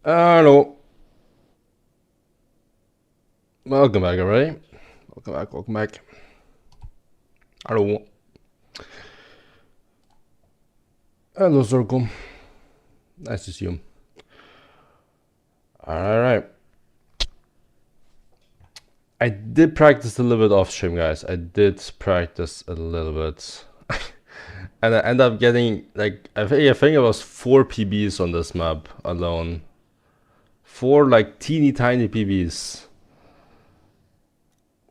Hello. Welcome back, everybody. Welcome back. Hello. Hello, Circle. Nice to see you. Alright. I did practice a little bit off stream, guys. I did practice a little bit. And I ended up getting, like, I think it was 4 PBs on this map alone. 4, like, teeny tiny PBs.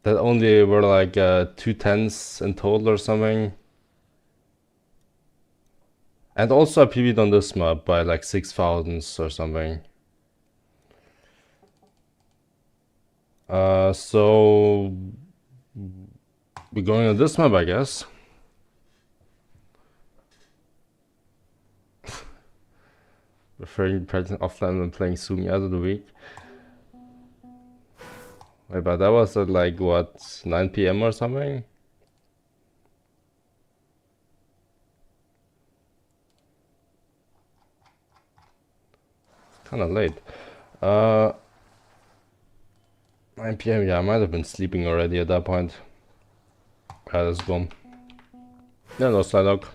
That only were, like, 2 10s in total or something. And also I PB'd on this map by, like, 6,000s or something. So we're going on this map, I guess. Preferring practicing offline and playing Zoom the other week. Wait, but that was at like what, 9 p.m. or something? Kind of late. 9 p.m. Yeah, I might have been sleeping already at that point. Alright, let's go. Yeah, no slide lock.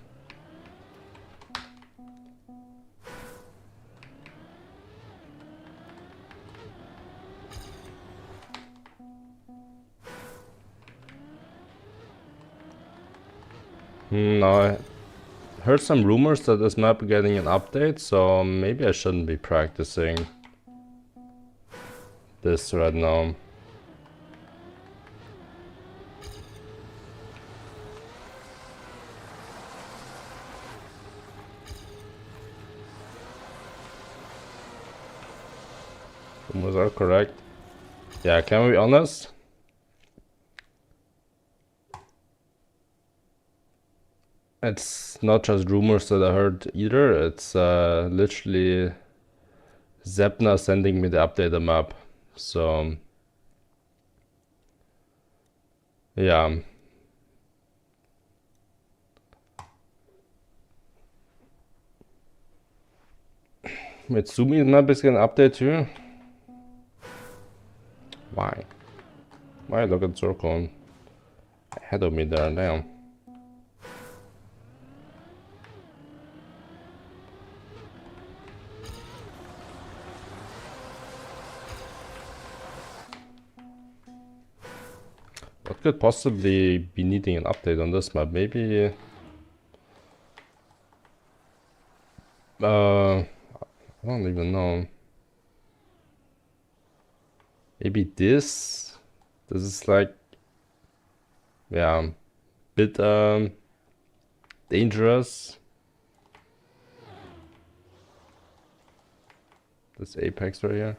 No, I heard some rumors that this map is getting an update, so maybe I shouldn't be practicing this right now. Rumors are correct. Yeah, can we be honest? It's not just rumors that I heard either, it's literally Zepna sending me the updated map. So yeah. Mitsumi's map is getting an update too? Why? Why look at Circle ahead of me there now? What could possibly be needing an update on this map? Maybe I don't even know. Maybe this? This is like, yeah, bit dangerous. This apex right here.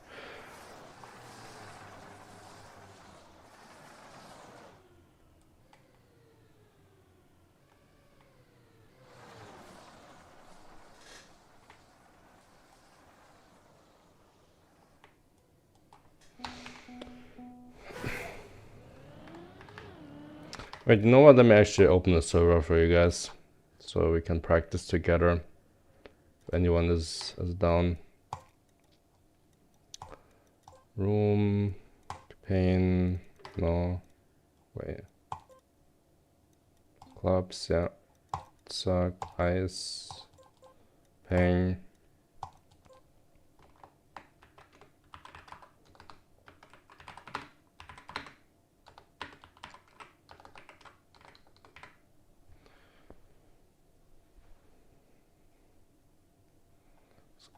Wait, you know what? Let me actually open the server for you guys, so we can practice together. If anyone is down. Room, pain, no, wait. Clubs, yeah. Suck, ice, pain.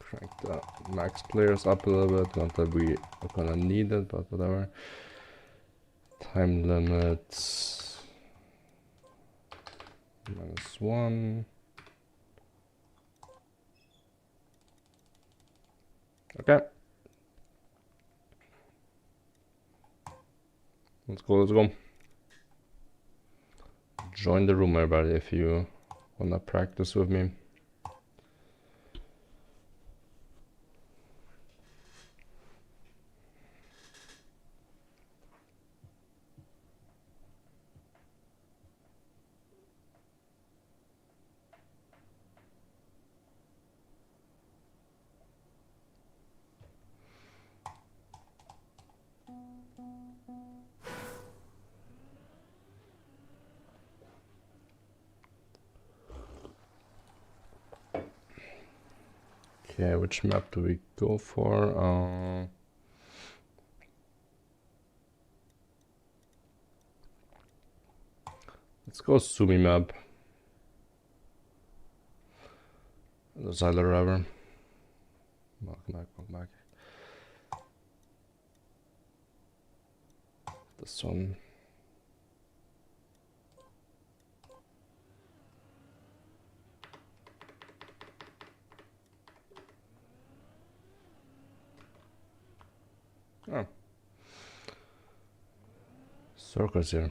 Crank the max players up a little bit, not that we are gonna need it, but whatever. Time limits -1. Okay. Let's go. Join the room, everybody, if you wanna practice with me. Okay, which map do we go for? Let's go Sumi map. The Zeiler River. Mark. This one. Oh. Circles here.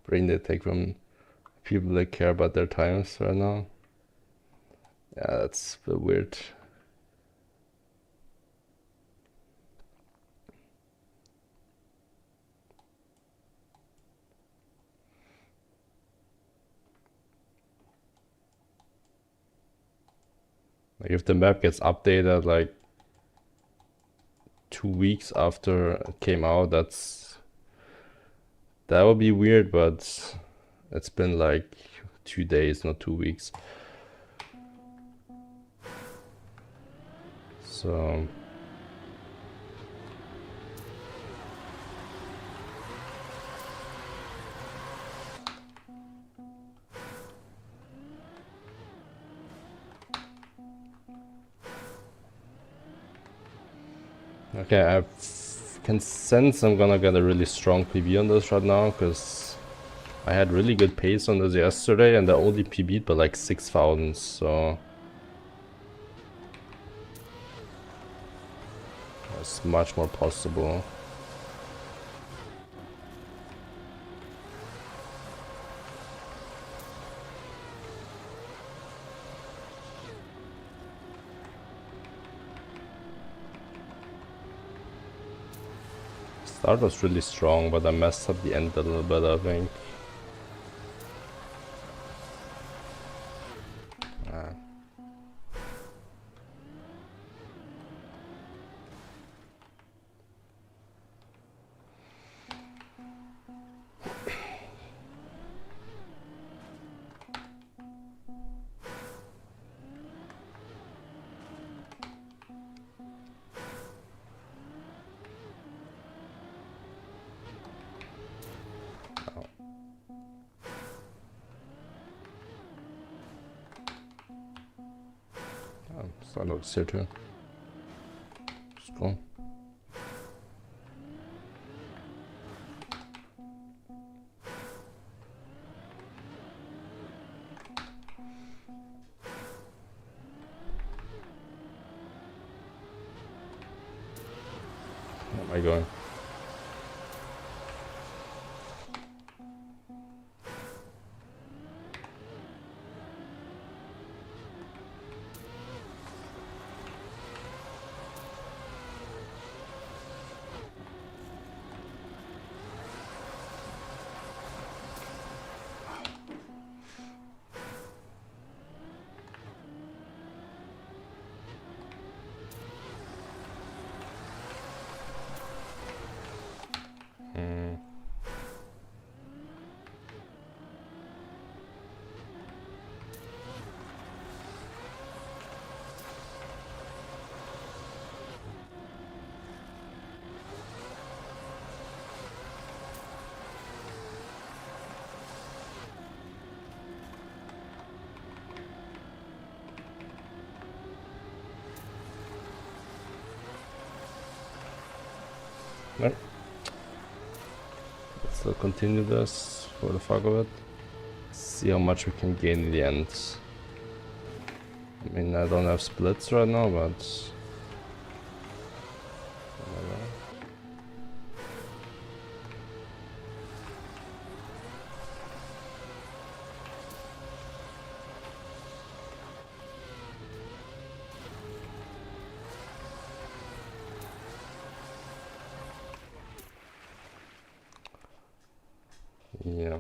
Brain they take from people that care about their times right now. Yeah, that's a bit weird. Like if the map gets updated like 2 weeks after it came out, that would be weird, but it's been like 2 days, not 2 weeks. So okay, I can sense I'm gonna get a really strong PB on this right now, because I had really good pace on this yesterday and I only PB'd by like 6,000, so it's much more possible. Start was really strong, but I messed up the end a little bit, I think. So looks here too. Let's go. Where am I going? Right. Let's still continue this for the fuck of it. See how much we can gain in the end. I mean, I don't have splits right now, but yeah.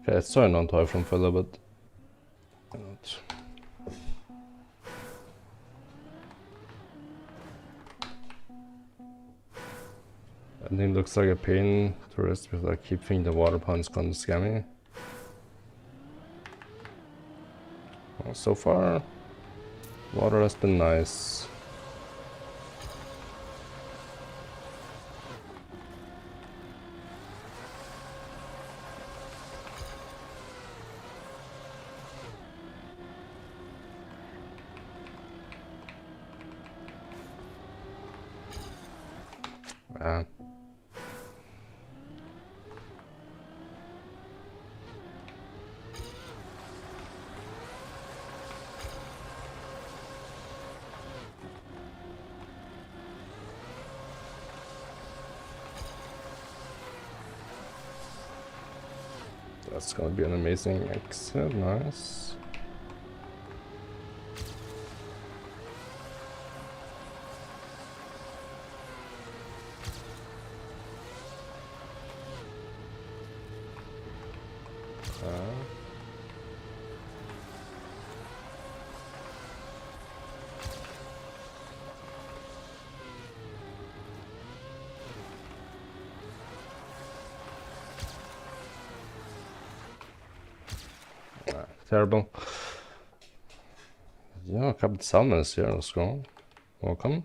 Okay, let's try non-typhoon for a little bit. Ending looks like a pain to risk because I keep thinking the water pond's gonna scam me. Well, so far, water has been nice. That's gonna be an amazing exit, nice. Terrible. Yeah, Captain Salmon is here, let's go. Welcome.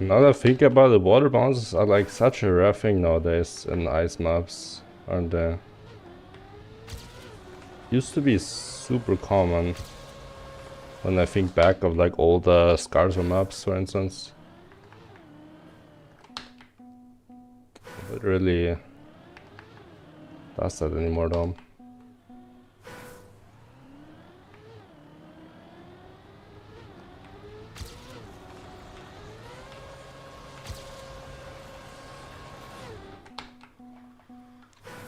Now that I think about it, water bounces are like such a rare thing nowadays in ice maps, aren't they? Used to be super common when I think back of like old Scarzo maps, for instance. It really does that anymore though.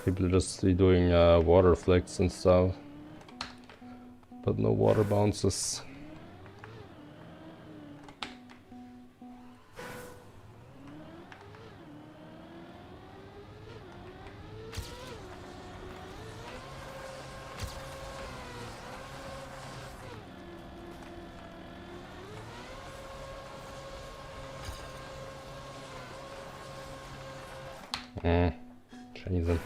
People are just doing water flicks and stuff, but no water bounces. Chinese.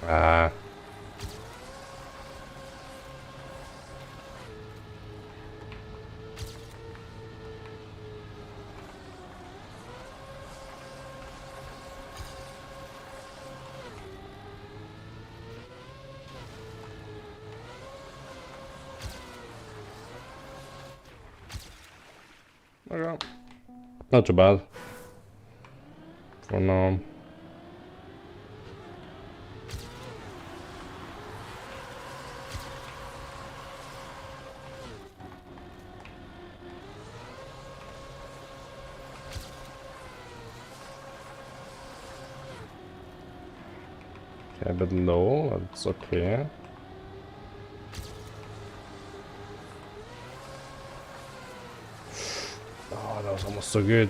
Ah. Okay. Not too bad. For now. Okay, a bit low, that's okay. Oh, that was almost so good.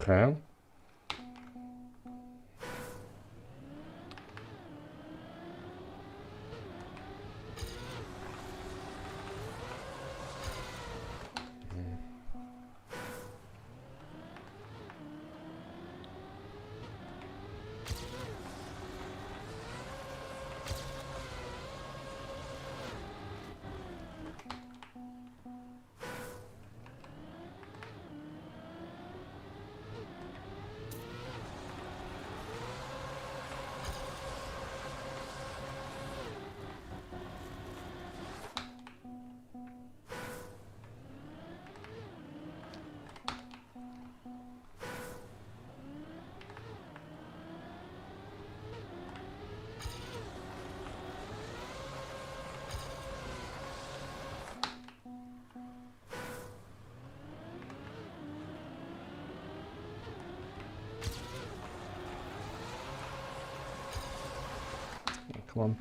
Okay. Come on.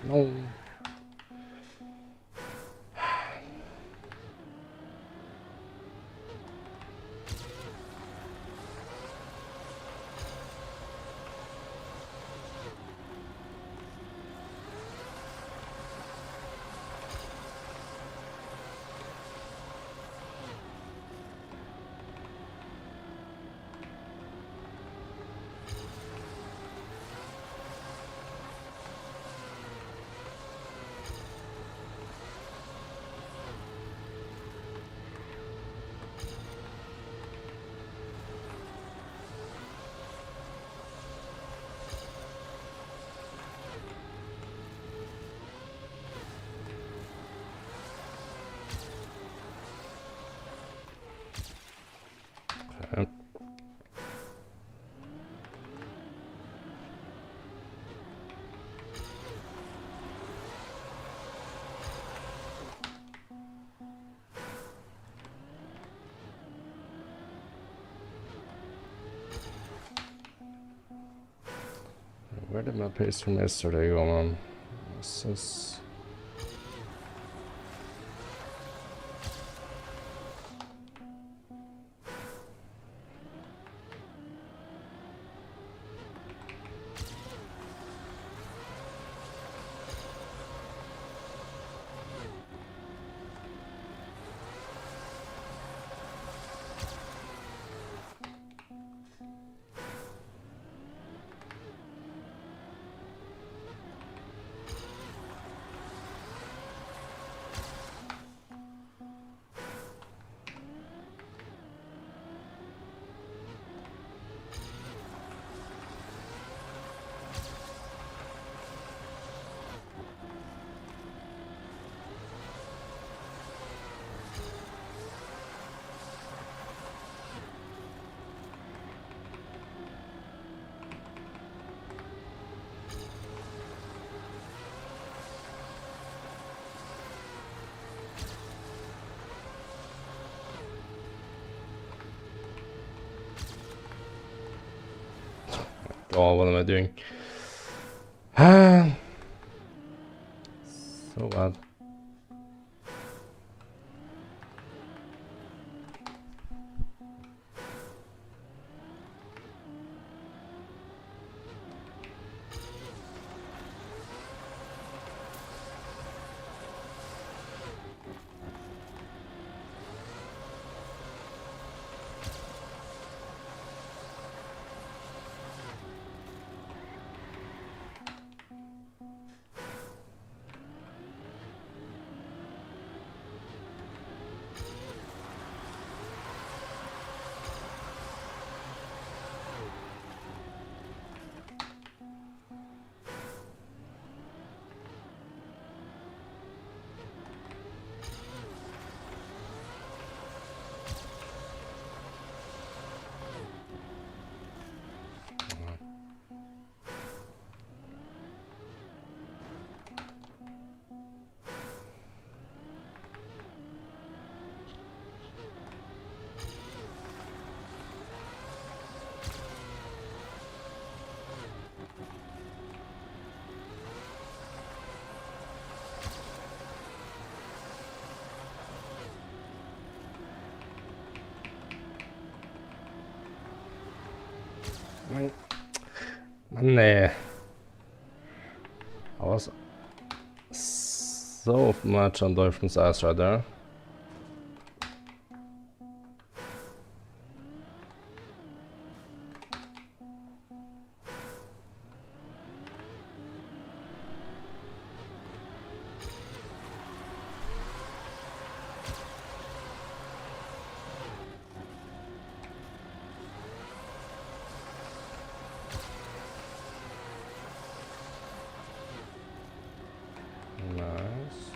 No. Okay. Where did my pace from yesterday go, man? This is... Oh, what am I doing? So bad. Nee. I was so much on Dolphin's ass right there. Nice.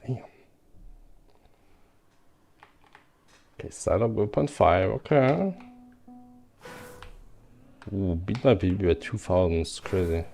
Damn. Okay, setup 0.5, okay. Ooh, beat my PB by 2000, it's crazy.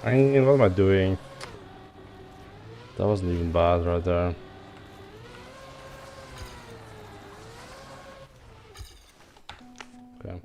I mean, what am I doing? That wasn't even bad right there. Okay.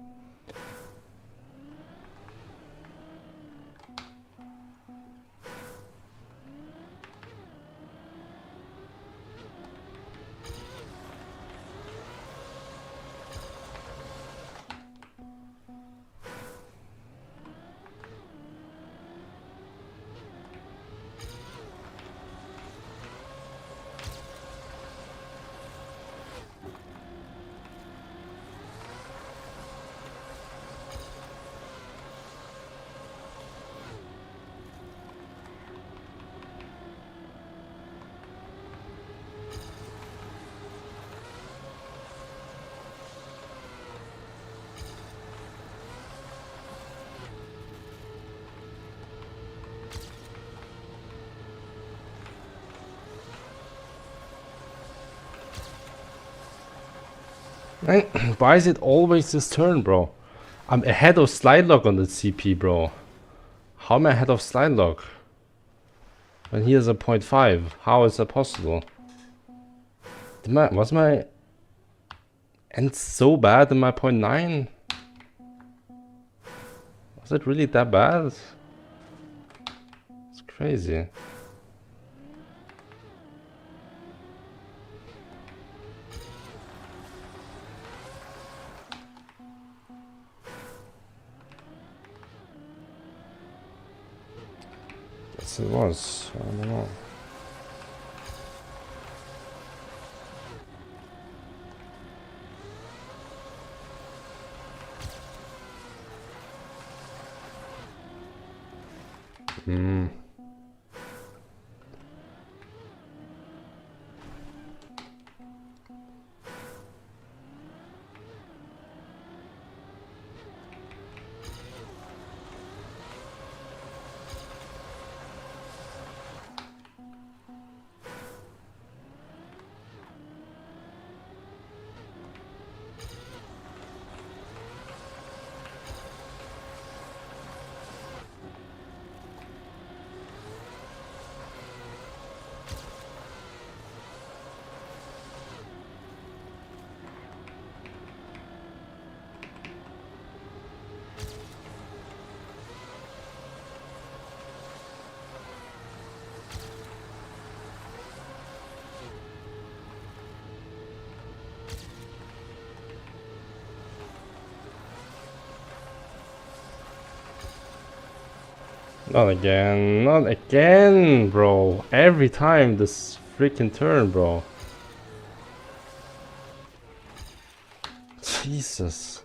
Why is it always this turn, bro? I'm ahead of slide lock on the CP, bro. How am I ahead of slide lock? When he has a 0.5. How is that possible? Was my end so bad in my 0.9? Was it really that bad? It's crazy. Yes, it was. I don't know. Hmm. Not again, not again, bro. Every time this freaking turn, bro. Jesus.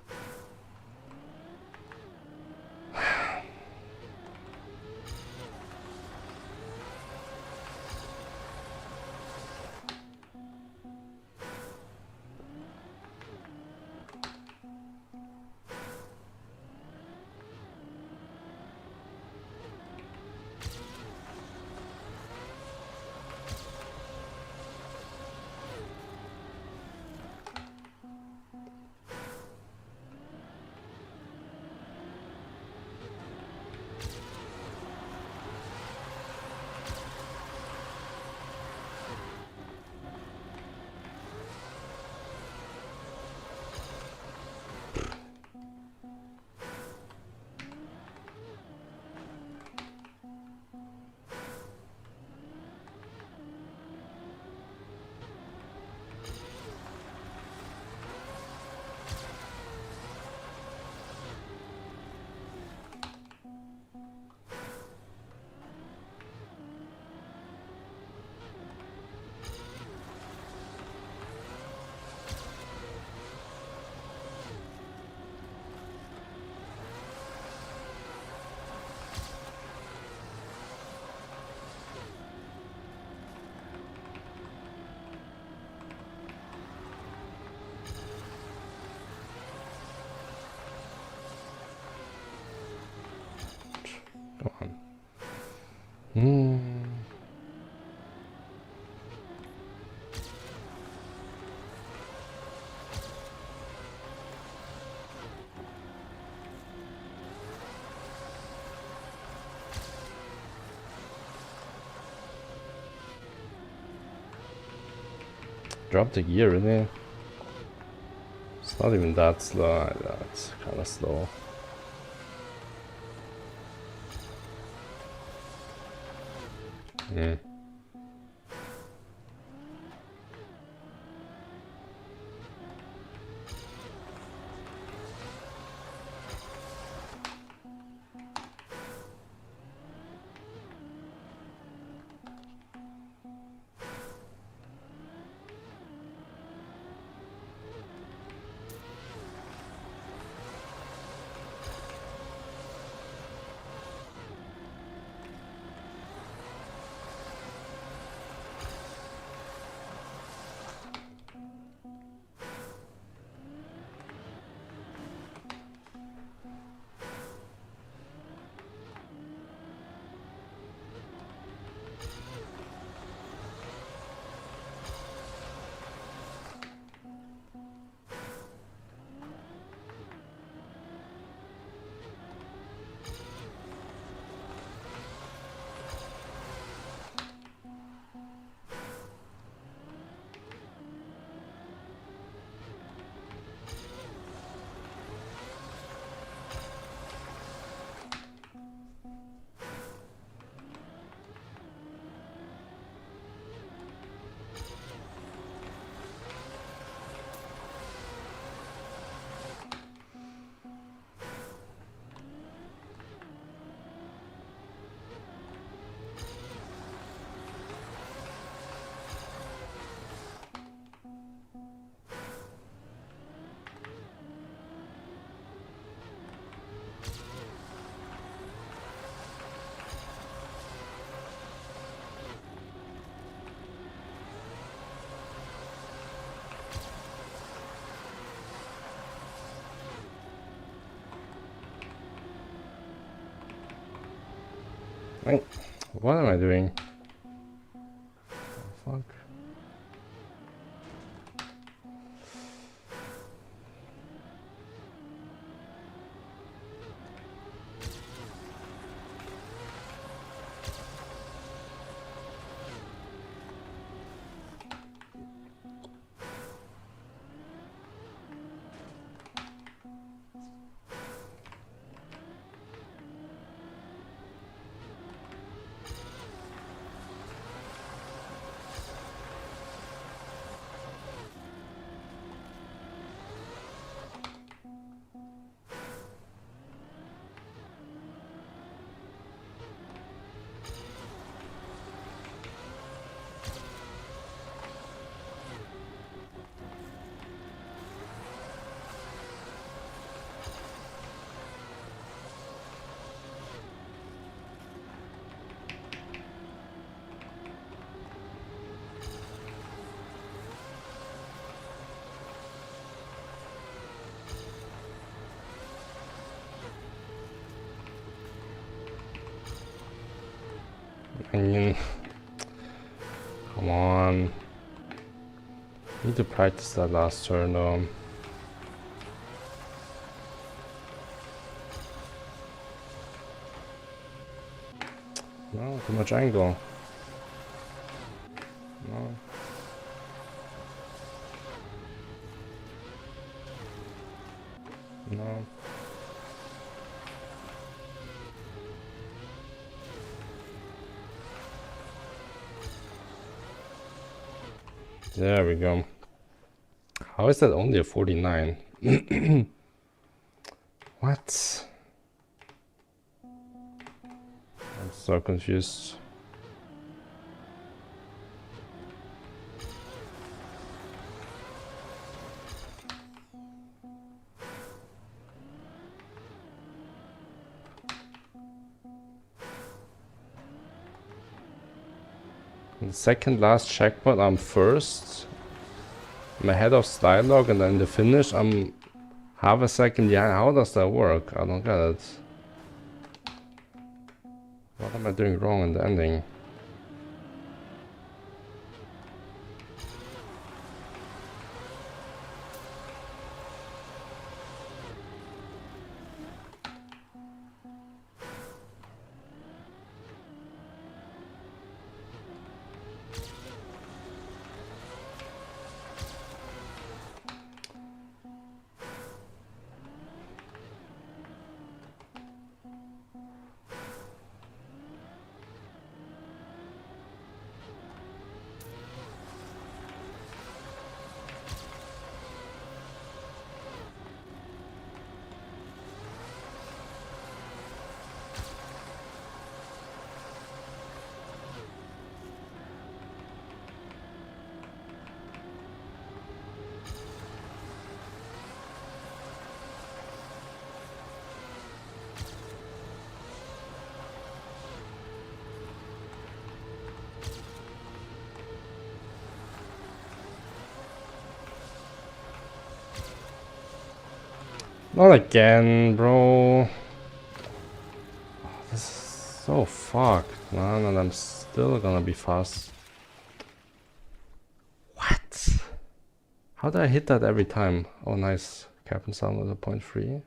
Come on. Drop the gear, really? It's not even that slow. That's kind of slow. Hmm. Wait, what am I doing? Oh, fuck. I mean, come on. Need to practice that last turn though. No, too much angle. No. No. There we go. How is that only a 49? What? I'm so confused. The second last checkpoint, I'm first. I'm ahead of Stylock, and then the finish, I'm half a second behind. How does that work? I don't get it. What am I doing wrong in the ending? Not again, bro. This is so fucked, man, and I'm still gonna be fast. What? How did I hit that every time? Oh, nice. Captain Sound with a 0.3.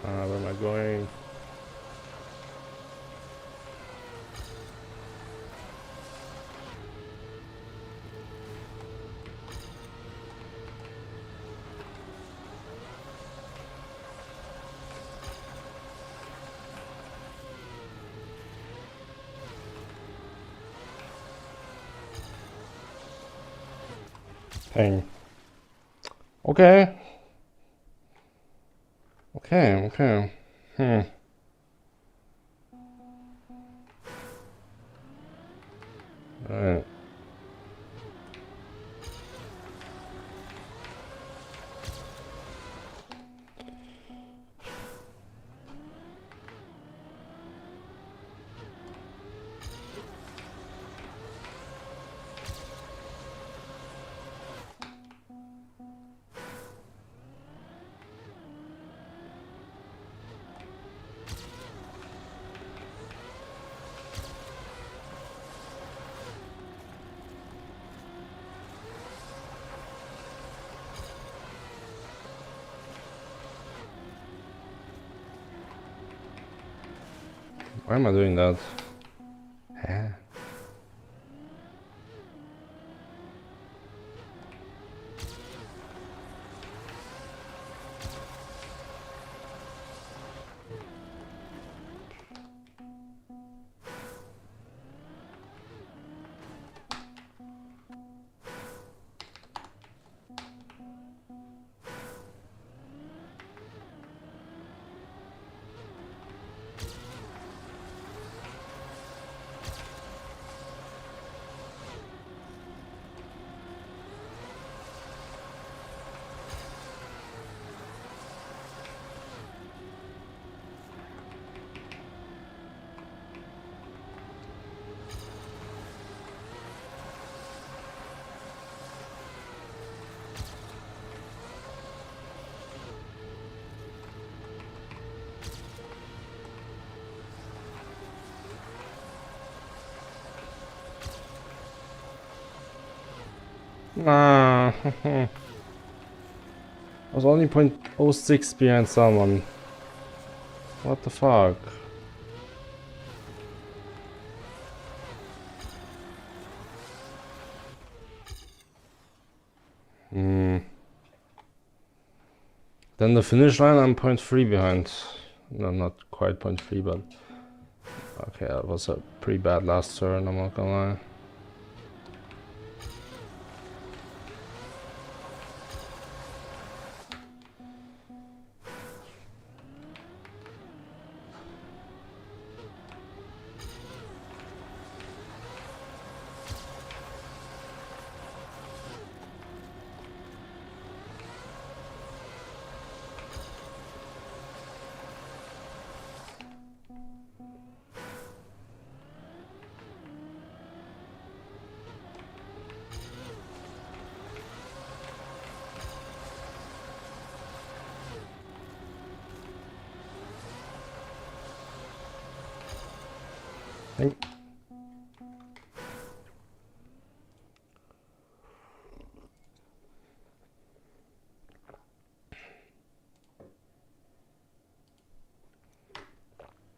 Where am I going? Ping. Okay. Okay. Alright. Why am I doing that? Huh? Nah. I was only 0.06 behind someone. What the fuck? Then the finish line, I'm 0.3 behind. No, not quite 0.3, but... Okay, that was a pretty bad last turn, I'm not gonna lie.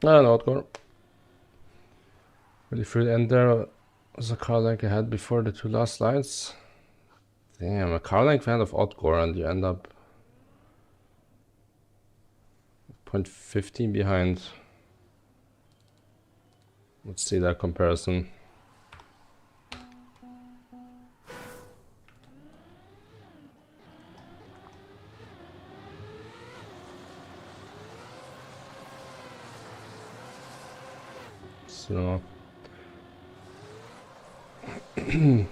No, Odgore. Really free to end there. Was a car length ahead before the two last slides. Damn, a car length ahead of Odgore and you end up 0.15 behind. Let's see that comparison. So I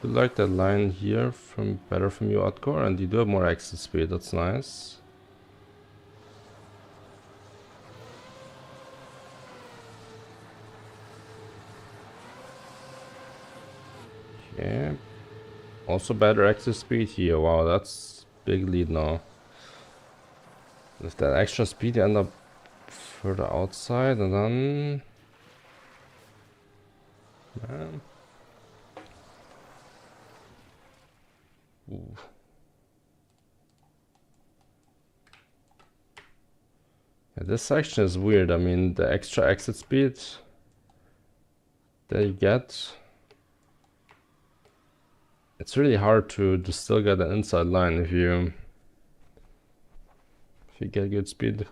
like that line here from better from you, Odgore, and you do have more exit speed, that's nice. Okay. Also better exit speed here. Wow, that's big lead now. With that extra speed you end up further outside and then... Man. Ooh. This section is weird. I mean, the extra exit speed that you get, it's really hard to still get an inside line if you get good speed.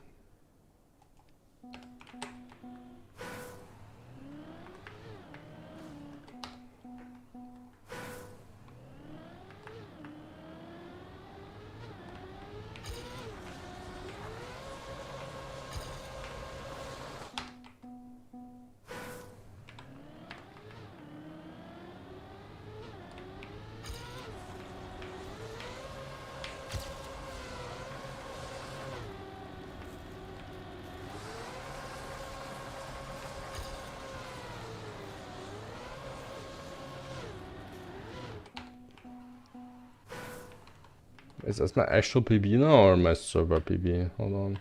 Is this my actual PB now or my server PB? Hold on.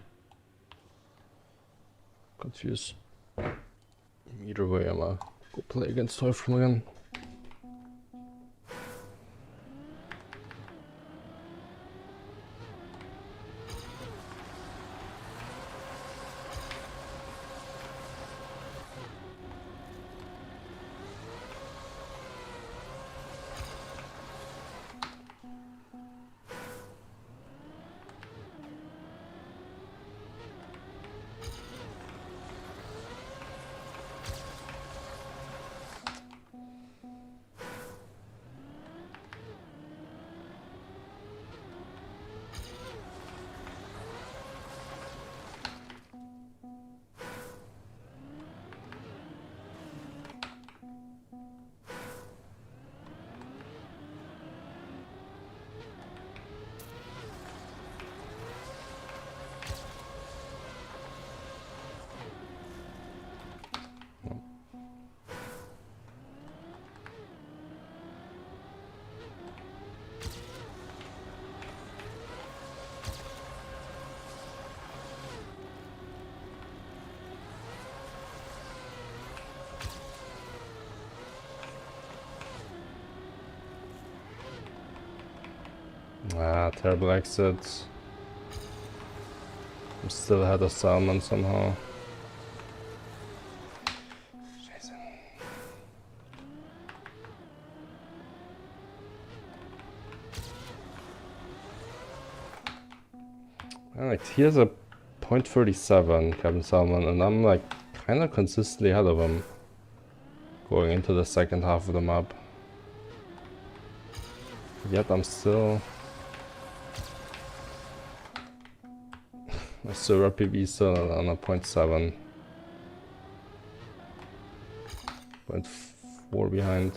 Confused. Either way, I'm gonna go play against Teufel again. Ah, terrible exit. I'm still ahead of Salmon somehow. Like, here's a 0.37 Captain Salmon, and I'm like kind of consistently ahead of him going into the second half of the map. Yet I'm still... my server PB is still on a 0.7. 0.4 behind.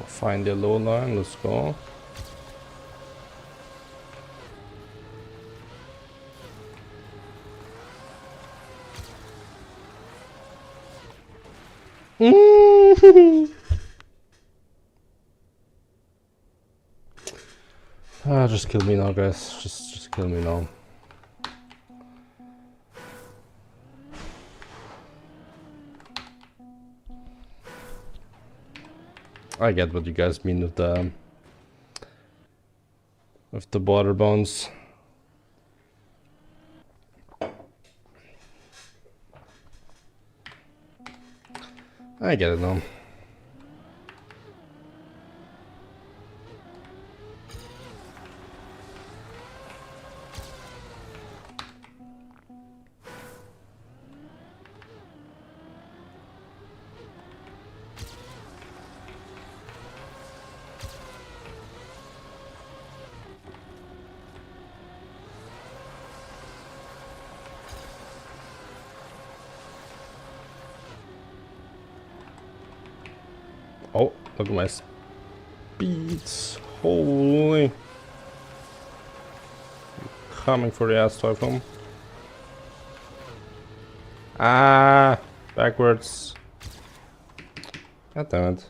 Find the low line, let's go. Ah, just kill me now, guys. Just kill me now. I get what you guys mean with the with the border bones. I get it now. Oh, look at my speeds. Holy. Coming for the ass typhoon. Ah, backwards. God damn it.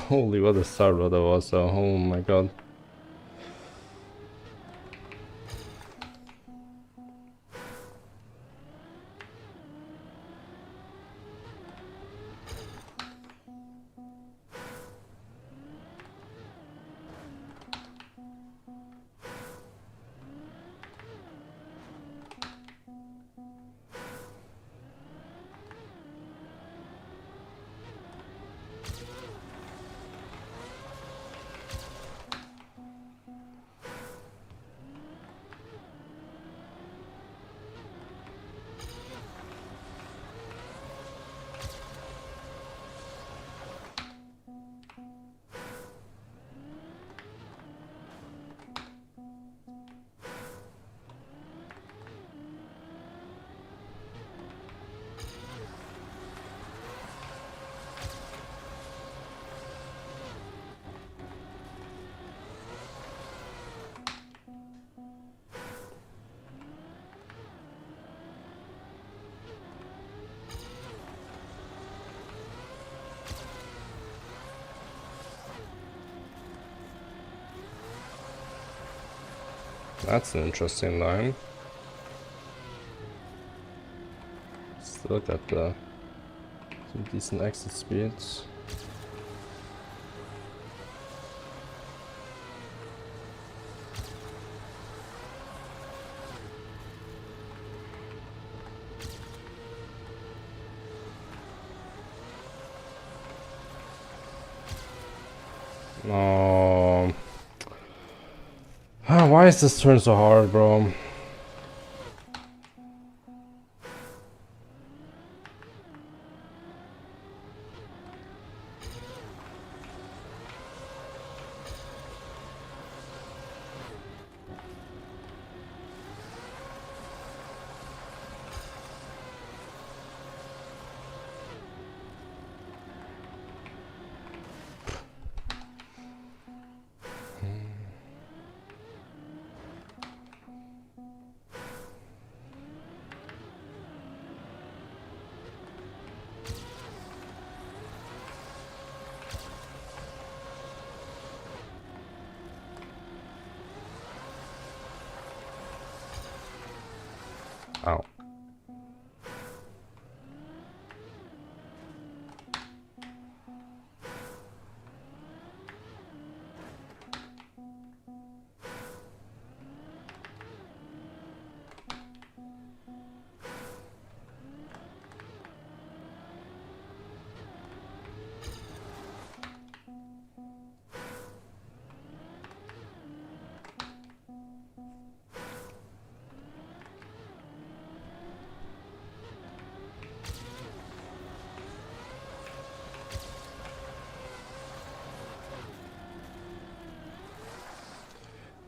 Holy, what a start that was, though. Oh my god. That's an interesting line. Still got some decent exit speeds. No. Why is this turn so hard, bro? Ow.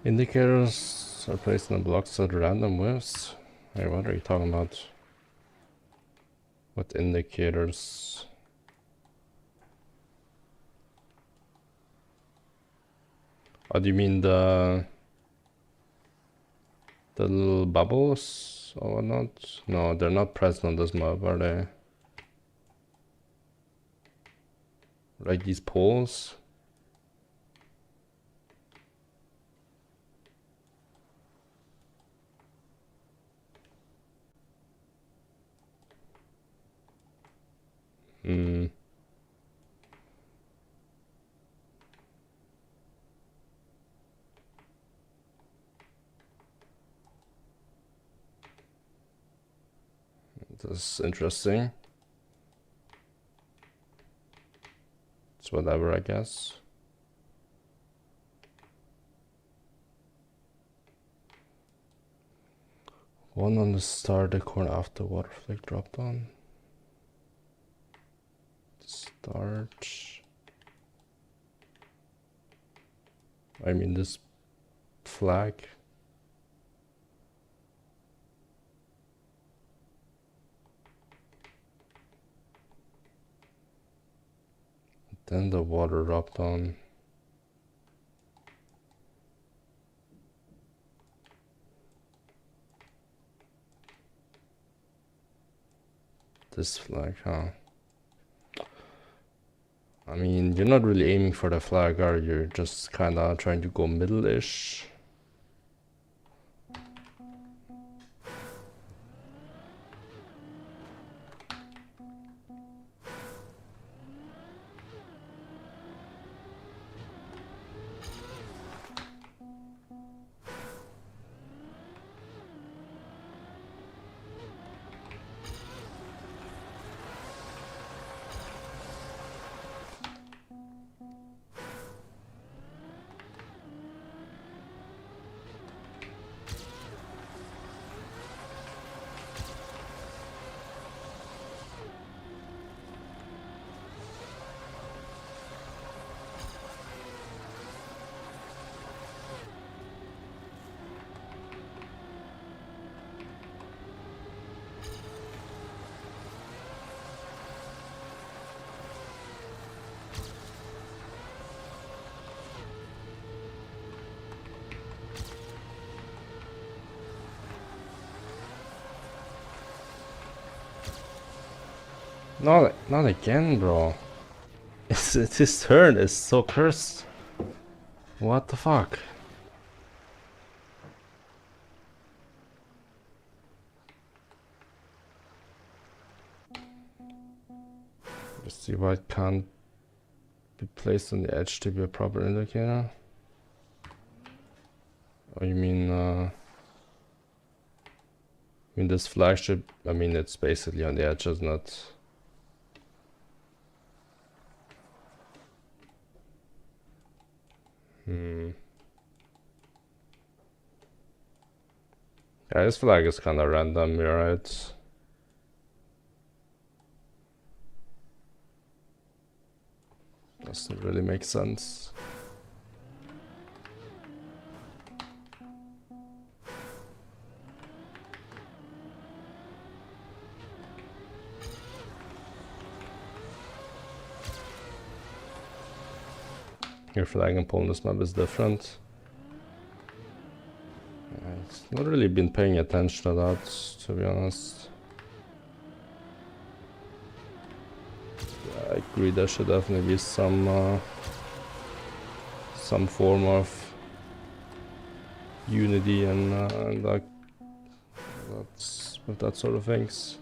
Indicators are placed in the blocks at random widths. Hey, what are you talking about? What indicators? Oh, do you mean the little bubbles or whatnot? No, they're not present on this map, are they? Like these poles? This is interesting. It's whatever, I guess. One on the starter corner after water flag dropped on. Start. I mean this flag. Then the water dropped on. This flag, huh? I mean, you're not really aiming for the flag, are you? You're just kinda trying to go middle-ish. Not again, bro. It's his turn is so cursed. What the fuck? Let's see why it can't be placed on the edge to be a proper indicator. Oh, you mean this flagship? I mean, it's basically on the edge, isn't it? Yeah, this flag is kind of random, you're right. Doesn't really make sense. Your flag and pole on this map is different. I've not really been paying attention to that, to be honest. Yeah, I agree, there should definitely be some form of unity and that's with that sort of things.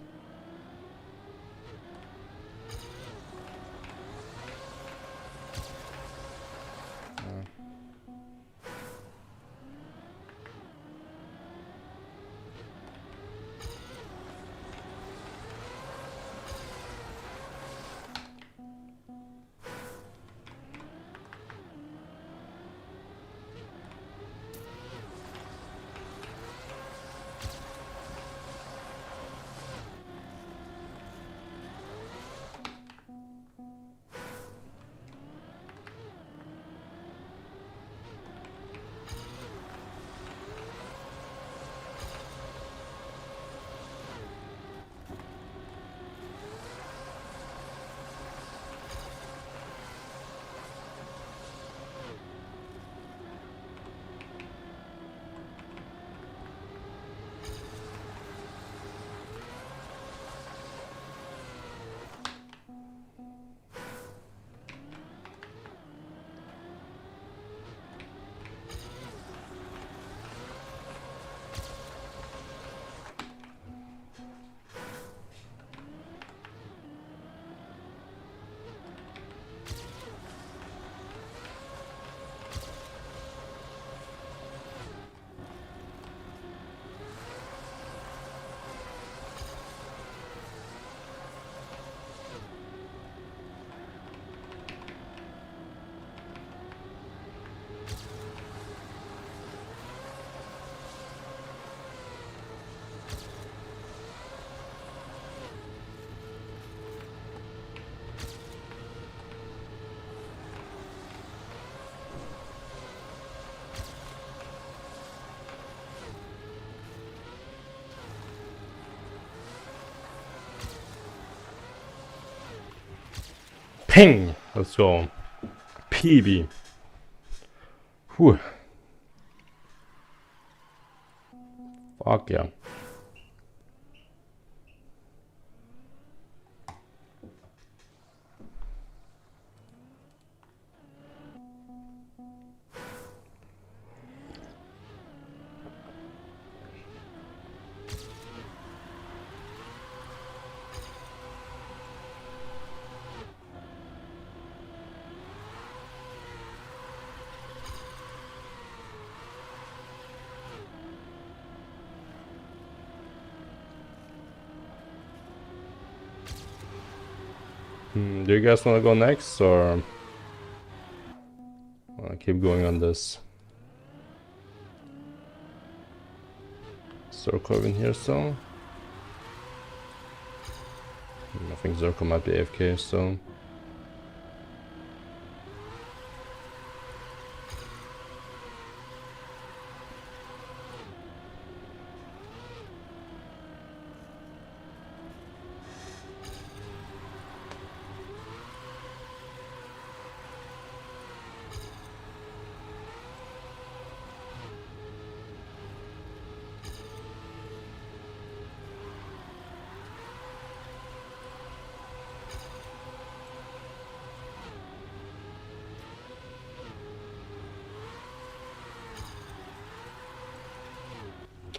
Ping! Let's go. PB. Whew. Fuck yeah. Do you guys want to go next, or wanna keep going on this? Zerko in here, so I think Zerko might be AFK, so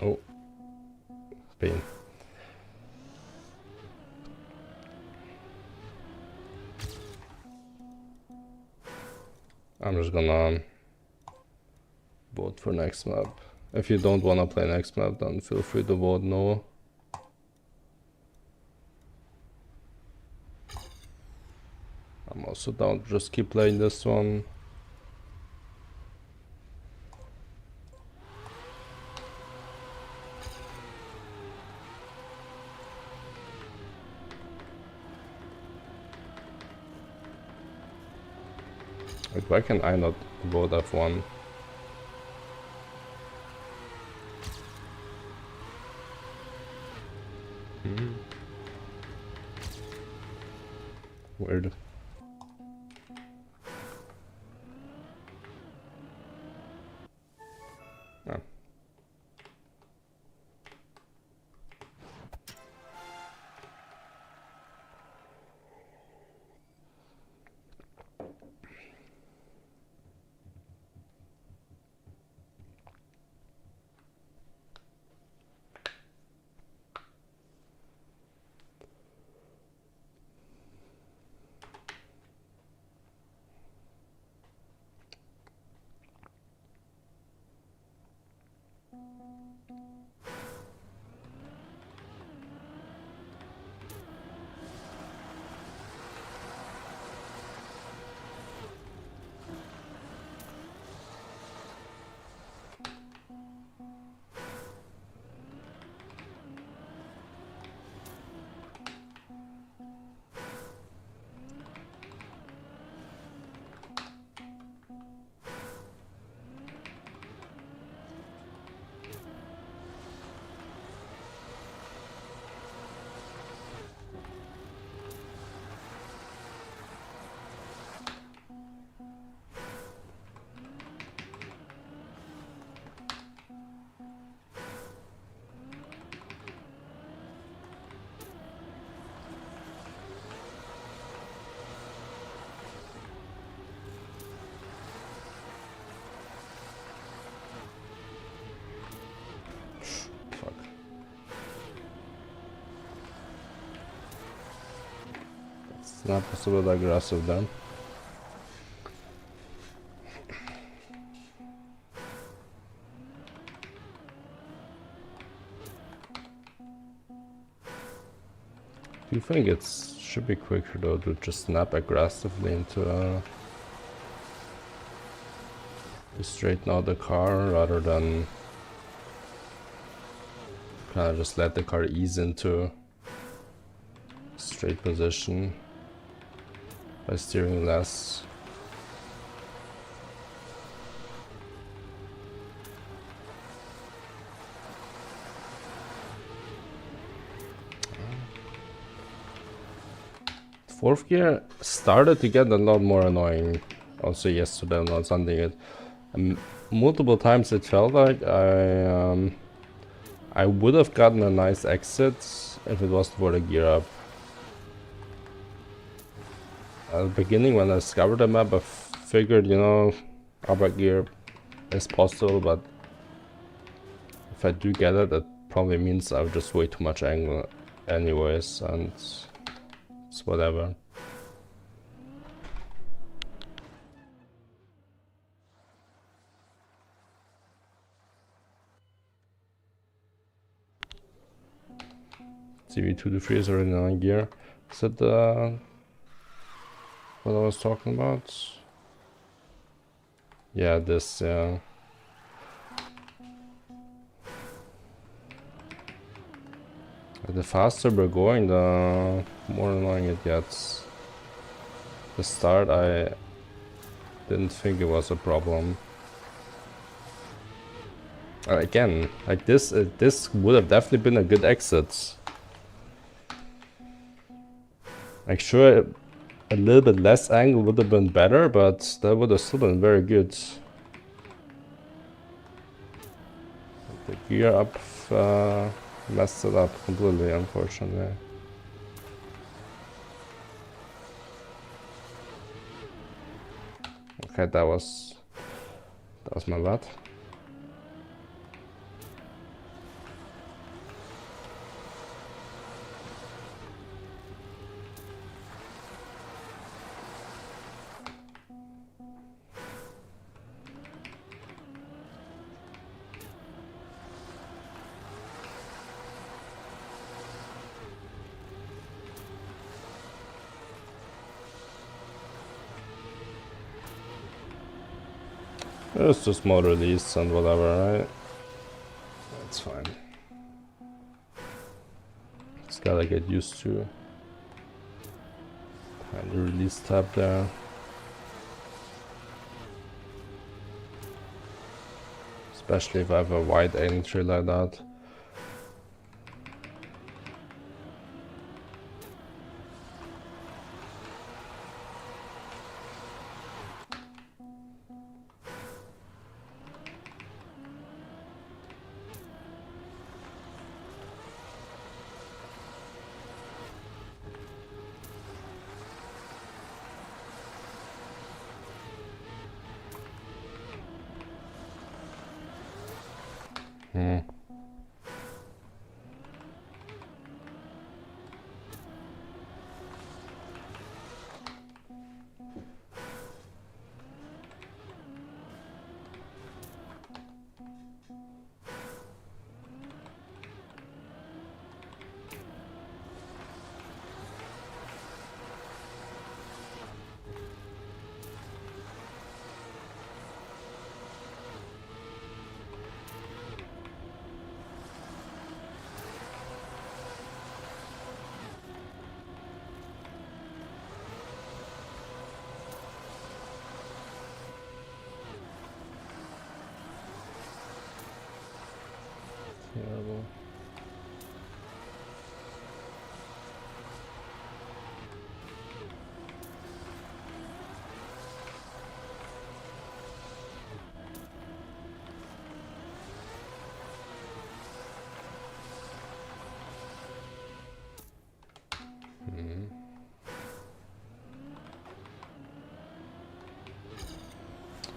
oh, pain. I'm just gonna vote for next map. If you don't wanna play next map, then feel free to vote no. I'm also down to just keep playing this one. Like, why can I not vote F1? Weird. Oh. Fuck. It's not possible aggressive then. Do you think it should be quicker though to just snap aggressively into to straighten out the car rather than kind of just let the car ease into straight position by steering less? Fourth gear started to get a lot more annoying. Also yesterday on Sunday, multiple times it felt like I would have gotten a nice exit if it wasn't for the gear up. At the beginning, when I discovered the map, I figured, you know, upper gear is possible, but if I do get it, it probably means I have just way too much angle anyways, and it's whatever. CV2 to 3 is already 9 gear. Is that what I was talking about? Yeah, this, yeah. The faster we're going, the more annoying it gets. The start, I didn't think it was a problem. Again, like this would have definitely been a good exit. Like sure, a little bit less angle would have been better, but that would have still been very good. The gear up messed it up completely, unfortunately. Okay, that was my bad. It's just more release and whatever, right? That's fine. Just gotta get used to the release tab there. Especially if I have a wide entry like that. Terrible.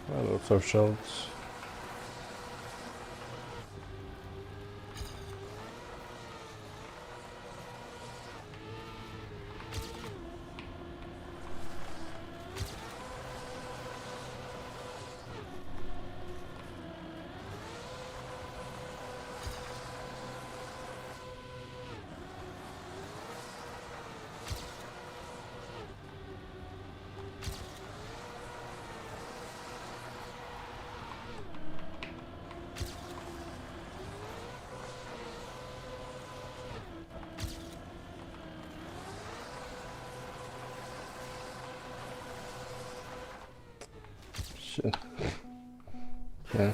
Lots of shells. Shit. Yeah.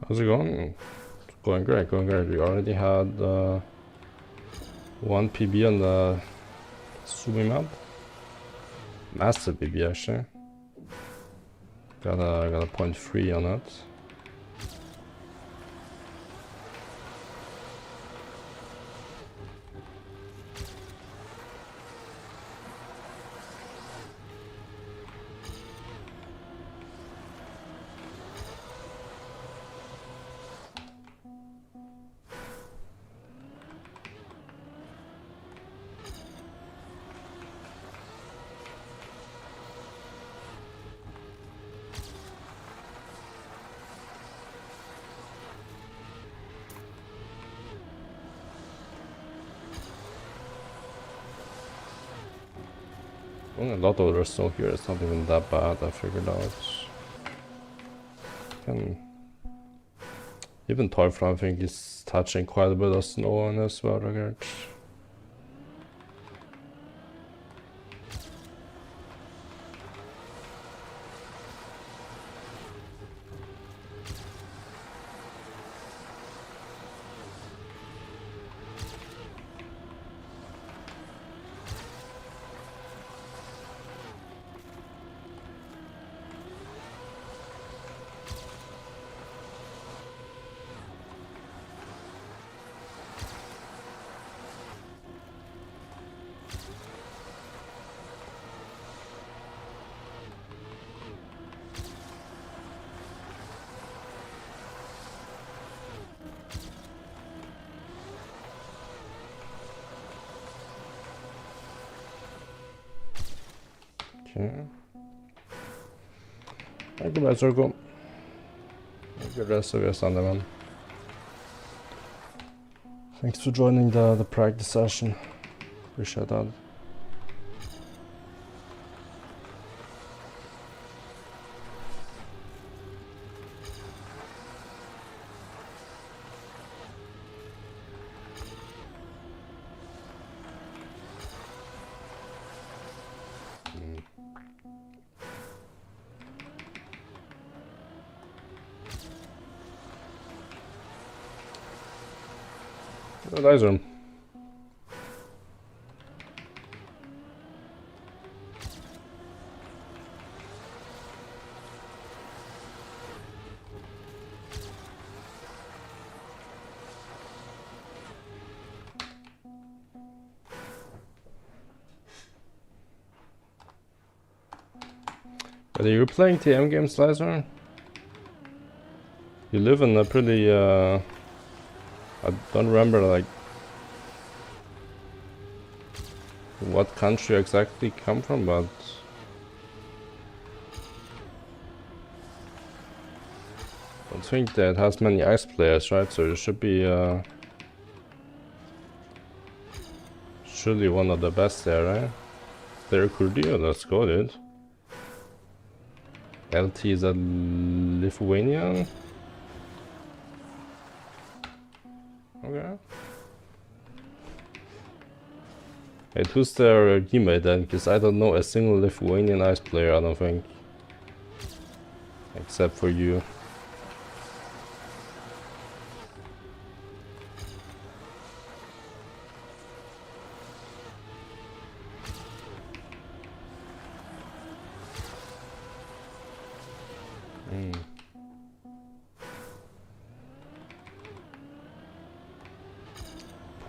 How's it going? It's going great, going great. We already had one PB on the Sumi map. Massive PB actually. Got a 0.3 on it. A lot of there's snow here, it's not even that bad, I figured out. Even Toyfra, I think, is touching quite a bit of snow on his weather gauge. Okay. Thank you, bad circle. Good rest of your Sunday, man. Thanks for joining the practice session. Appreciate that. Nice one. Are you playing TM games, Slicer? You live in a pretty I don't remember like what country you exactly come from, but I don't think that has many ice players, right? So you should be surely one of the best there, right? They're Kurdio, let's go, dude. LT is a Lithuanian? Okay. Hey, who's their teammate then? Because I don't know a single Lithuanian ice player, I don't think. Except for you.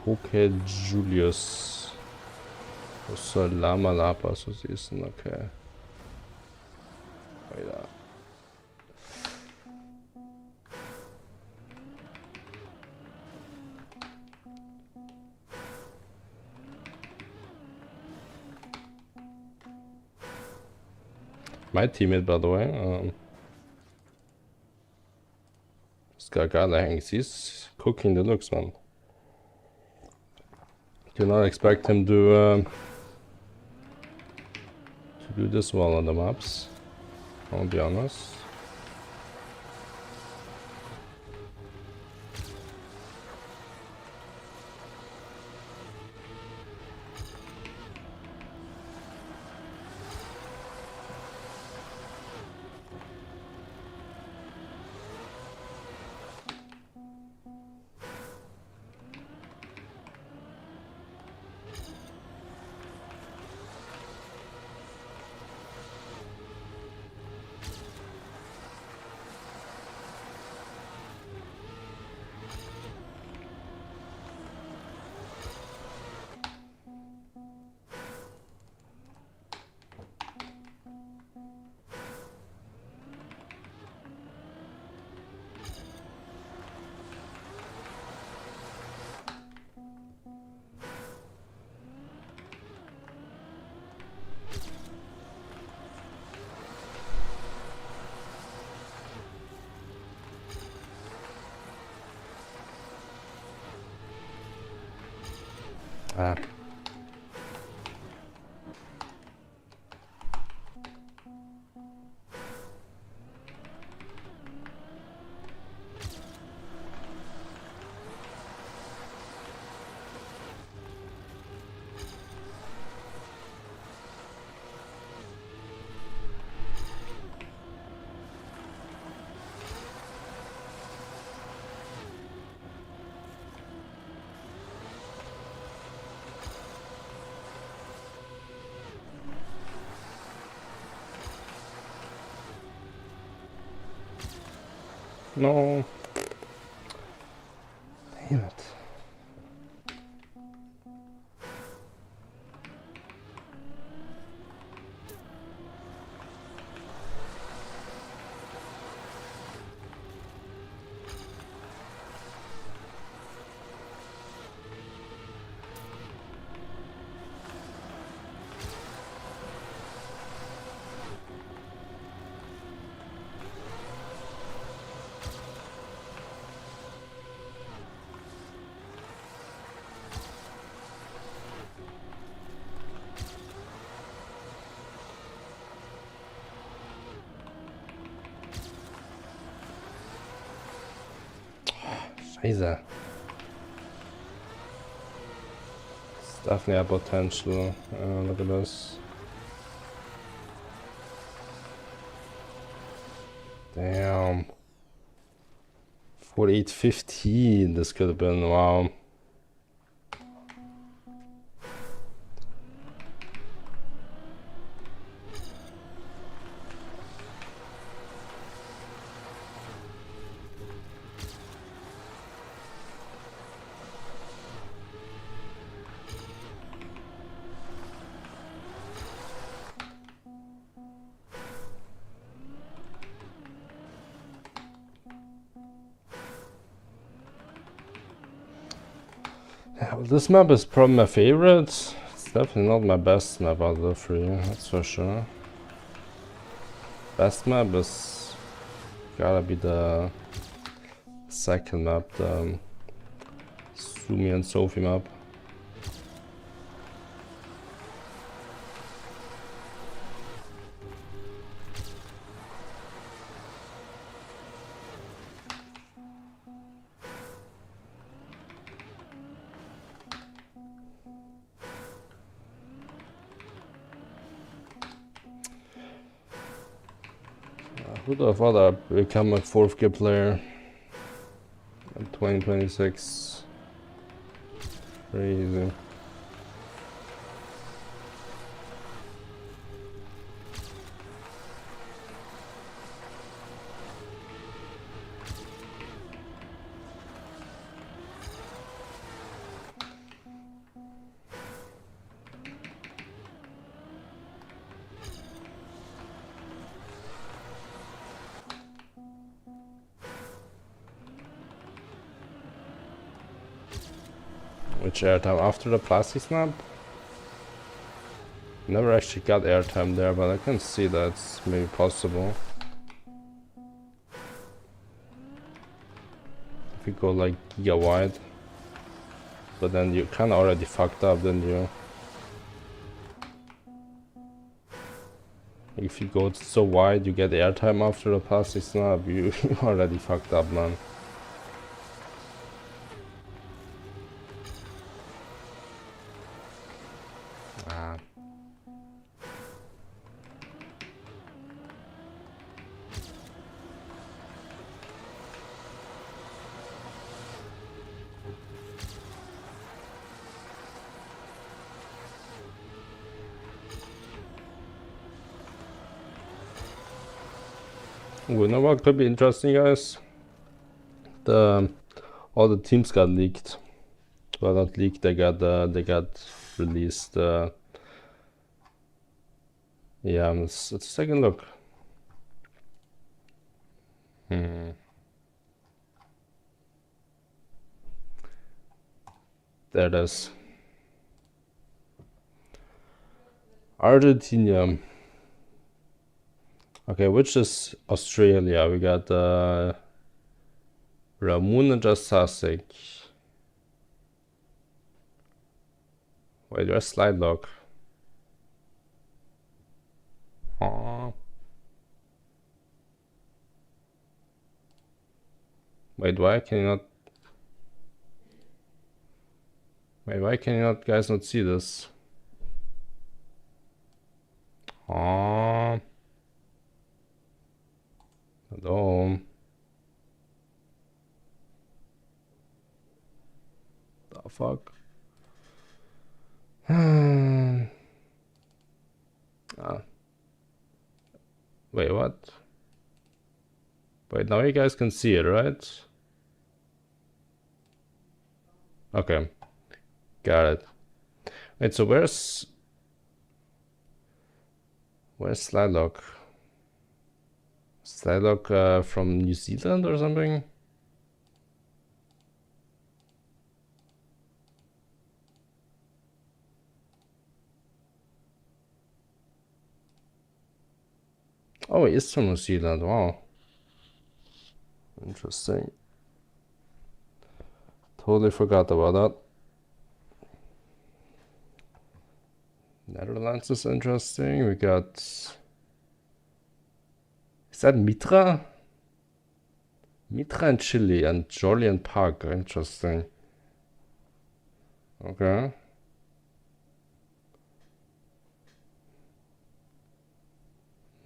Poke Julius. Och så Lama Lapa så siehst okay. Weiter. My teammate, by the way, this guy hangs, he's cooking the looks, man. Do not expect him to do this well on the maps, I'll be honest. Ah. No. Damn it. Scheiße. It's definitely a potential. Look at this. Damn. 48-15. This could have been, wow. Yeah, well, this map is probably my favorite. It's definitely not my best map out of the three, that's for sure. Best map is gotta be the second map, the Sumi and Sophie map. Who the fuck I'd become a 4th gear player in 2026? Crazy. Which airtime? After the plastic snap? Never actually got airtime there, but I can see that's maybe possible. If you go like giga wide. But then you kinda already fucked up, didn't you? If you go so wide you get airtime after the plastic snap, you already fucked up, man. You know what could be interesting, guys? All the teams got leaked. Well, not leaked. They got released. Yeah, let's take a look. There it is. Argentina. Okay, which is Australia? We got Ramon and Jasasik. Wait, where's slide lock? Oh. Wait, why can you not? Wait, why can you not, guys, not see this? Oh. Hello. The fuck? Ah. Wait, what? Wait, now you guys can see it, right? Okay. Got it. Wait, so where's Slidelock? Slidelock from New Zealand or something? Oh, he is from New Zealand. Wow. Interesting. Totally forgot about that. Netherlands is interesting. We got... Is that Mitra? Mitra and Chile and Jolly and Park. Interesting. Okay.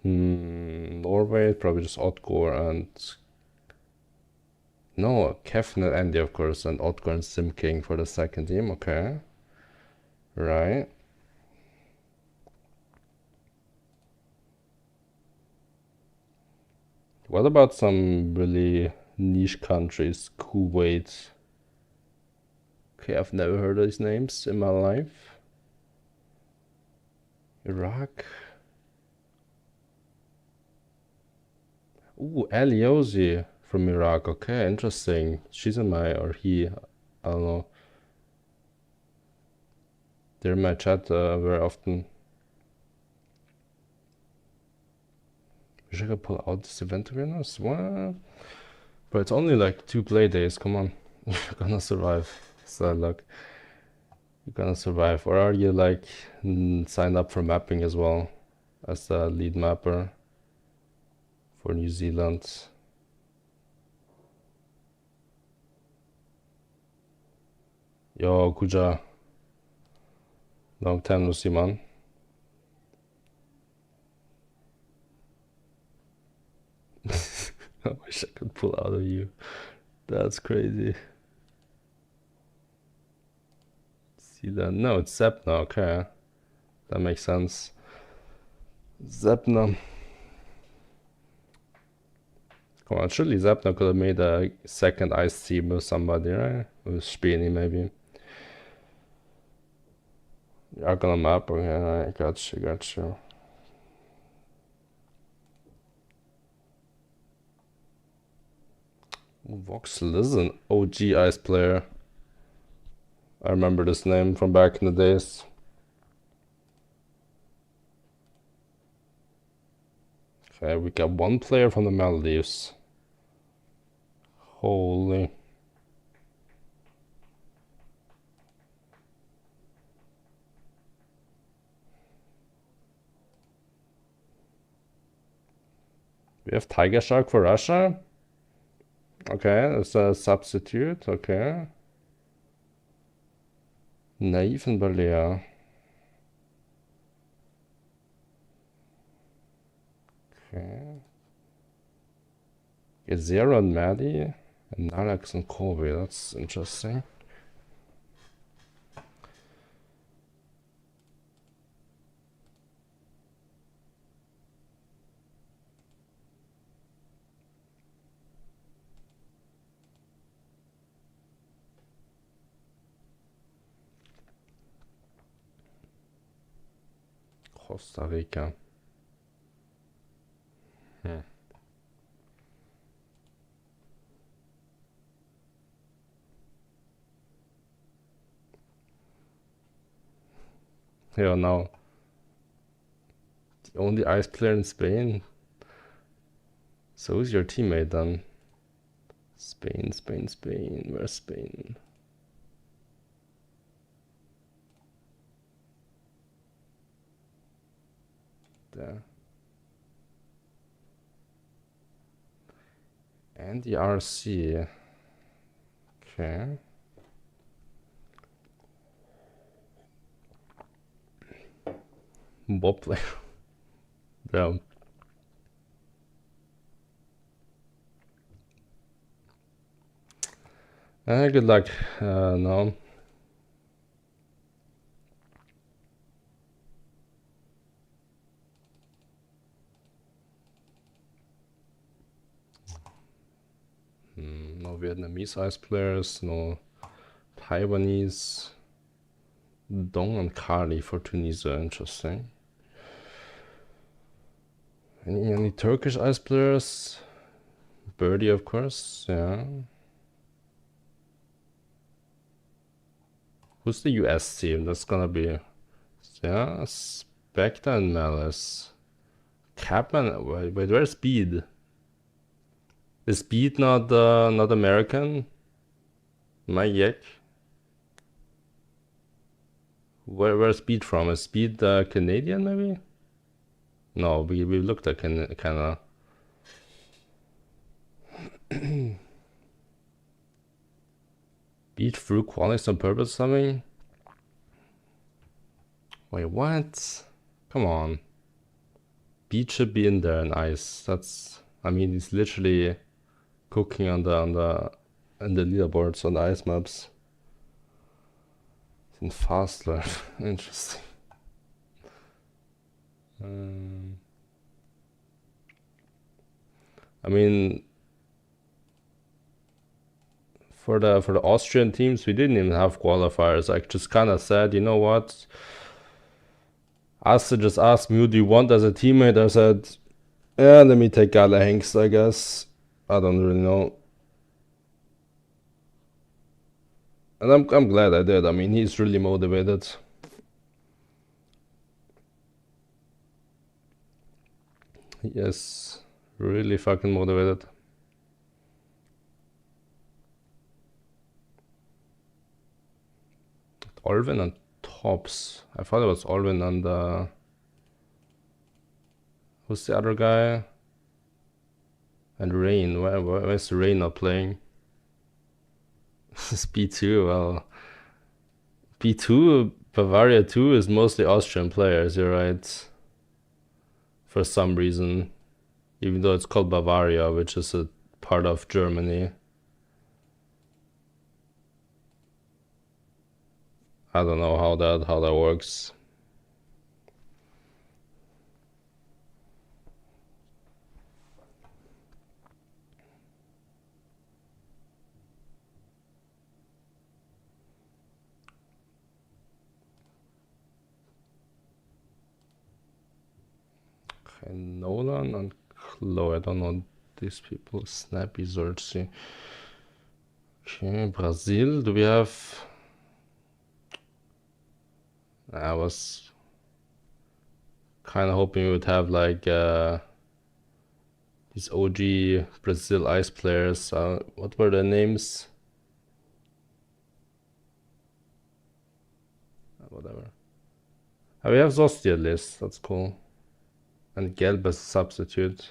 Norway, probably just Otgor and... No, Kefnet Andy, of course, and Otgor and Sim King for the second team. Okay. Right. What about some really niche countries? Kuwait. Okay, I've never heard of these names in my life. Iraq. Ooh, Aliosi from Iraq. Okay, interesting. She's in my, or he, I don't know. They're in my chat very often. Wish I could pull out this event, to be honest. What? But it's only like 2 play days. Come on. You're gonna survive. Sad luck. You're gonna survive. Or are you like signed up for mapping as well as the lead mapper for New Zealand? Yo, Kuja. Long time no see, man. I wish I could pull out of you. That's crazy. See that? No, it's Zepna. Okay. That makes sense. Zepna. Come on, surely Zepna could have made a second ice team with somebody, right? With Spini, maybe. You're gonna map, okay, I got you. Vox Listen, OG ice player. I remember this name from back in the days. Okay, we got 1 player from the Maldives. Holy. We have Tiger Shark for Russia? Okay, that's a substitute, okay. Naive and Balea. Okay. Zero and Maddie, and Alex and Kobe, that's interesting. Costa Rica. Yeah, now the only ice player in Spain. So who's your teammate then? Spain. Where's Spain? there. And the RC. Okay. Bob player. Damn. Good luck. No. No Vietnamese ice players, no Taiwanese. Dong and Kali for Tunisia, interesting. Any Turkish ice players? Birdie, of course, yeah. Who's the US team? That's gonna be, yeah, Spectre and Malice. Capman, wait, where's Speed? Is Speed not American? My yak. Where's Speed from? Is Speed Canadian maybe? No, we looked at Canada. Beat through qualities on purpose or something? Wait, what? Come on. Beat should be in there in ice. That's, I mean, he's literally cooking on the leaderboards on the ice maps. It's in fast learn. Interesting. I mean, for the Austrian teams, we didn't even have qualifiers. I just kind of said, you know what? Asta just asked me, who do you want as a teammate? I said, yeah, let me take Gala Hengst, I guess. I don't really know. And I'm glad I did. I mean, he's really motivated. Yes, really fucking motivated. Olvin and Tops. I thought it was Olvin and who's the other guy? And Rain. Where's Rain not playing? This is B2. Well, B2, Bavaria 2 is mostly Austrian players, you're right. For some reason. Even though it's called Bavaria, which is a part of Germany. I don't know how that works. Okay, Nolan and Chloe. I don't know these people. Snappy Xerxes. Okay, Brazil. Do we have? I was kind of hoping we would have like these OG Brazil ice players. What were their names? Whatever. We have Zosti at least. That's cool. And Gelb as a substitute.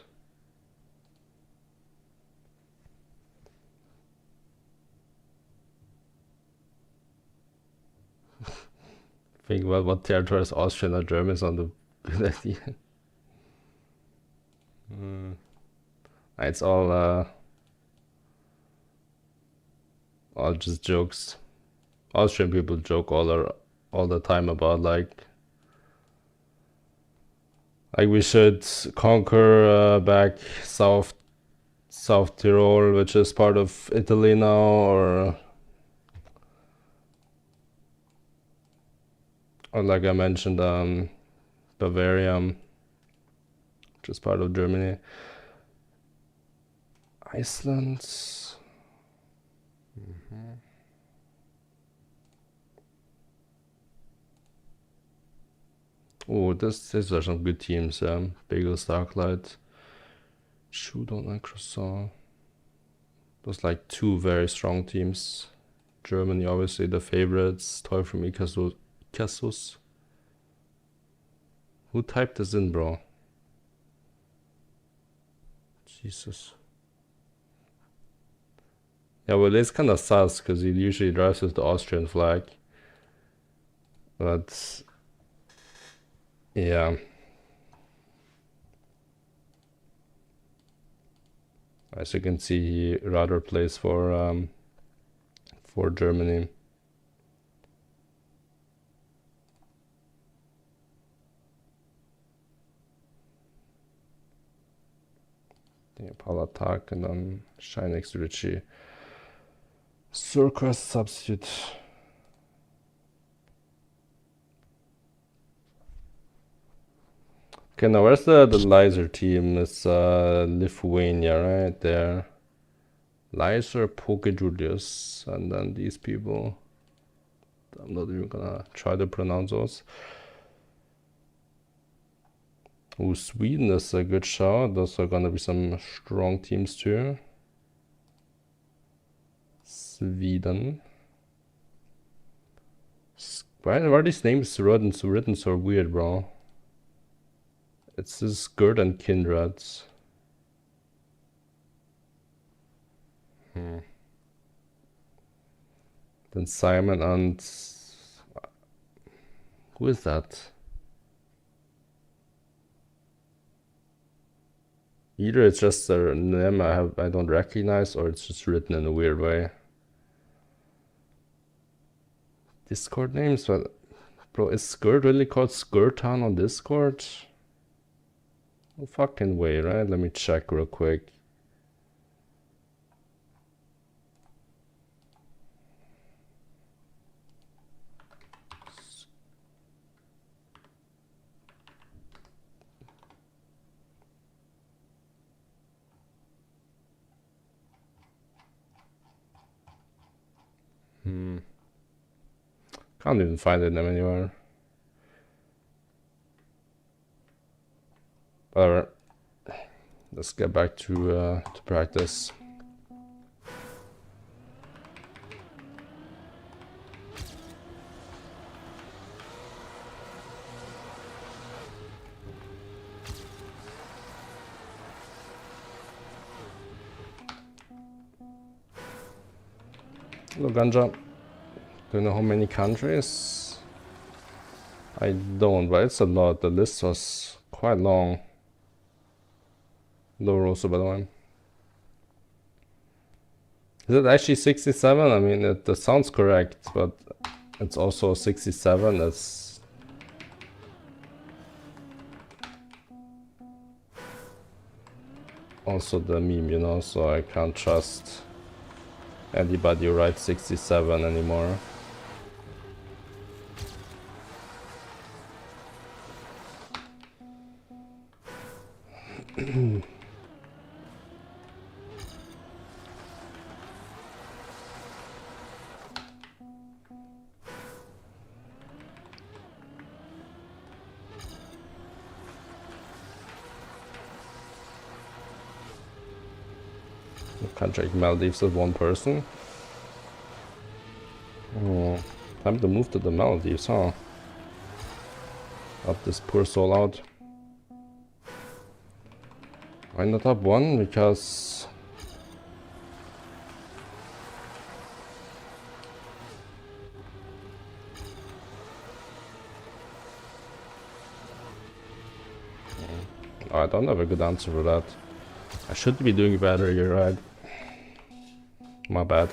Think about what territories Austrian or German is on the good idea. It's all just jokes. Austrian people joke all the time about like we should conquer back South Tyrol, which is part of Italy now, or like I mentioned, Bavaria, which is part of Germany. Iceland. Oh, these are some good teams. Bagel, Starklight, Shudon, and Croissant. Those like two very strong teams. Germany, obviously the favorites. Teufel from Ikasus. Who typed this in, bro? Jesus. Yeah, well, it's kind of sus because he usually drives with the Austrian flag. But yeah. As you can see, he rather plays for Germany. Palatak and then Shinex Richie. Surquest substitute. Okay, now where's the Lizer team? It's Lithuania, right there. Lizer, Poke Julius, and then these people. I'm not even gonna try to pronounce those. Oh, Sweden is a good shot. Those are gonna be some strong teams too. Sweden. Why are these names written so weird, bro? It's this Gerd and Kindrads. Then Simon and... Who is that? Either it's just a name I don't recognize, or it's just written in a weird way. Discord names? But bro, is Skirt really called Skirtown on Discord? No fucking way, right? Let me check real quick. Can't even find it anywhere. Whatever. Let's get back to practice. Hello, Ganja. Do you know how many countries? I don't, but it's a lot. The list was quite long. Low Rosa, by the way. Is it actually 67? I mean, that sounds correct, but it's also 67. That's also the meme, you know, so I can't trust anybody who writes 67 anymore. Contract Maldives with one person. Oh, time to move to the Maldives, huh? Up this poor soul out. Why not up one? Because I don't have a good answer for that. I should be doing better, you're right. My bad.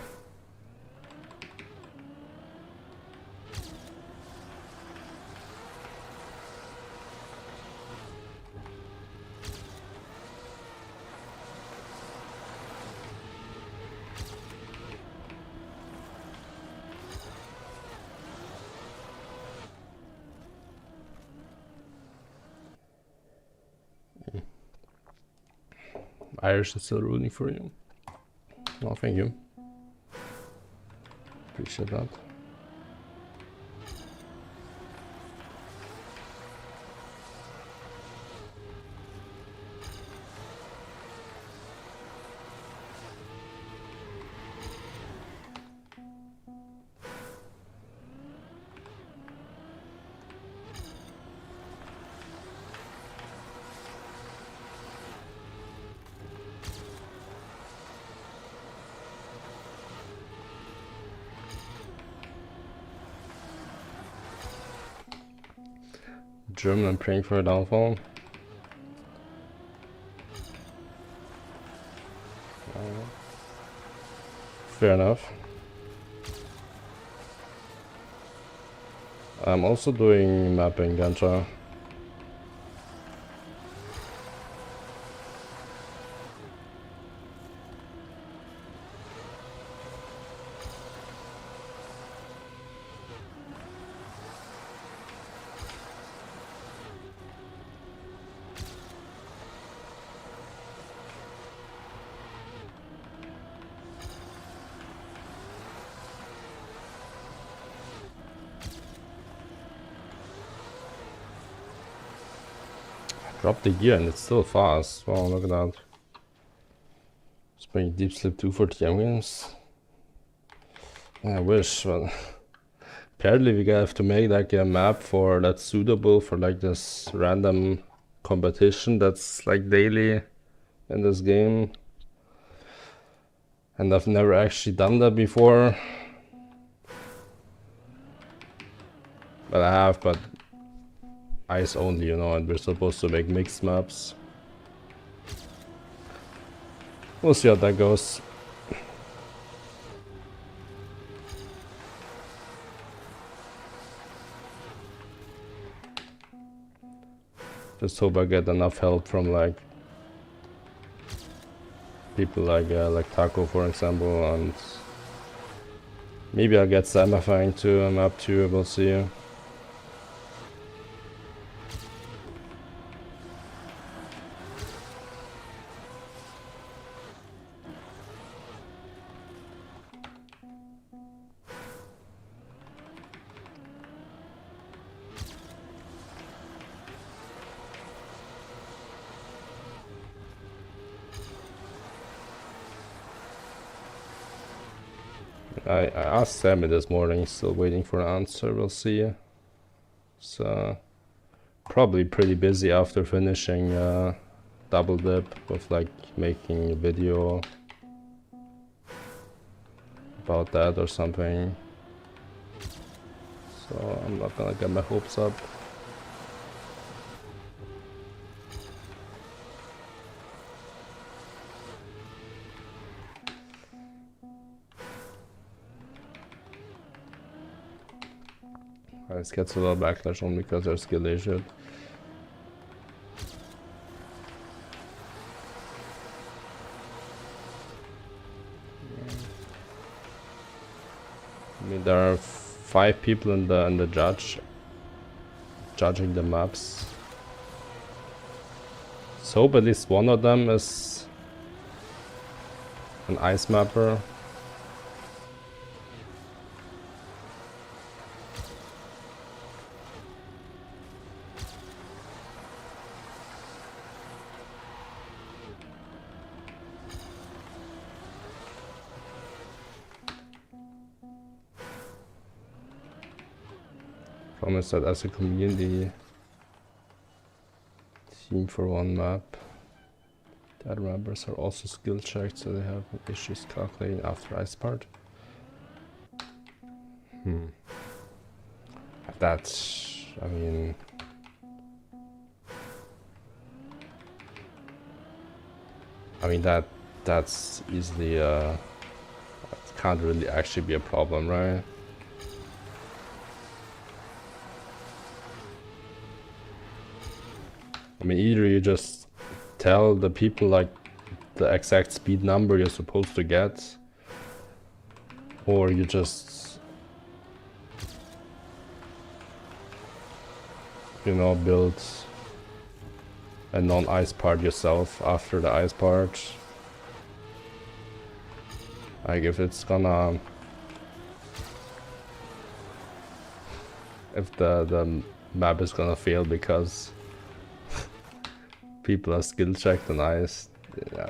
Irish is still rooting for you. Oh, thank you. Appreciate that. German and praying for a downfall. Fair enough. I'm also doing mapping ganja. Dropped the gear and it's still fast. Wow, look at that. It's playing Deep Sleep 2 for TM games. I wish, but apparently we have to make like a map for that's suitable for like this random competition that's like daily in this game. And I've never actually done that before. But I have, but ice only, you know, and we're supposed to make mixed maps. We'll see how that goes. Just hope I get enough help from like people like Taco, for example, and maybe I'll get Samifying to a map too. We'll see. I asked Sammy this morning, still waiting for an answer, we'll see. So, probably pretty busy after finishing Double Dip with like making a video about that or something. So, I'm not gonna get my hopes up. This gets a little backlash only because they're skill issued. I mean, there are 5 people in the judging the maps. So, at least one of them is an ice mapper. Promise that as a community team for one map, the other members are also skill checked, so they have issues calculating after ice part. That's, I mean, that's easily that can't really actually be a problem, right? I mean, either you just tell the people like the exact speed number you're supposed to get, or you just, you know, build a non-ice part yourself after the ice part. Like if it's gonna, if the map is gonna fail because people are skill checked on ice, yeah,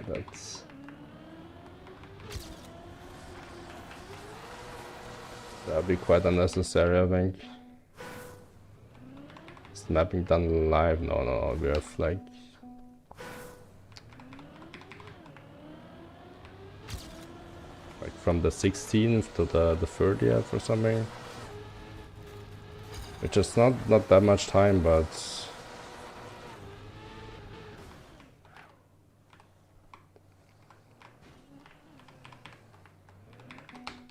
that'd be quite unnecessary, I think. Is mapping done live? No, we have like from the 16th to the 30th or something. Which is not that much time, but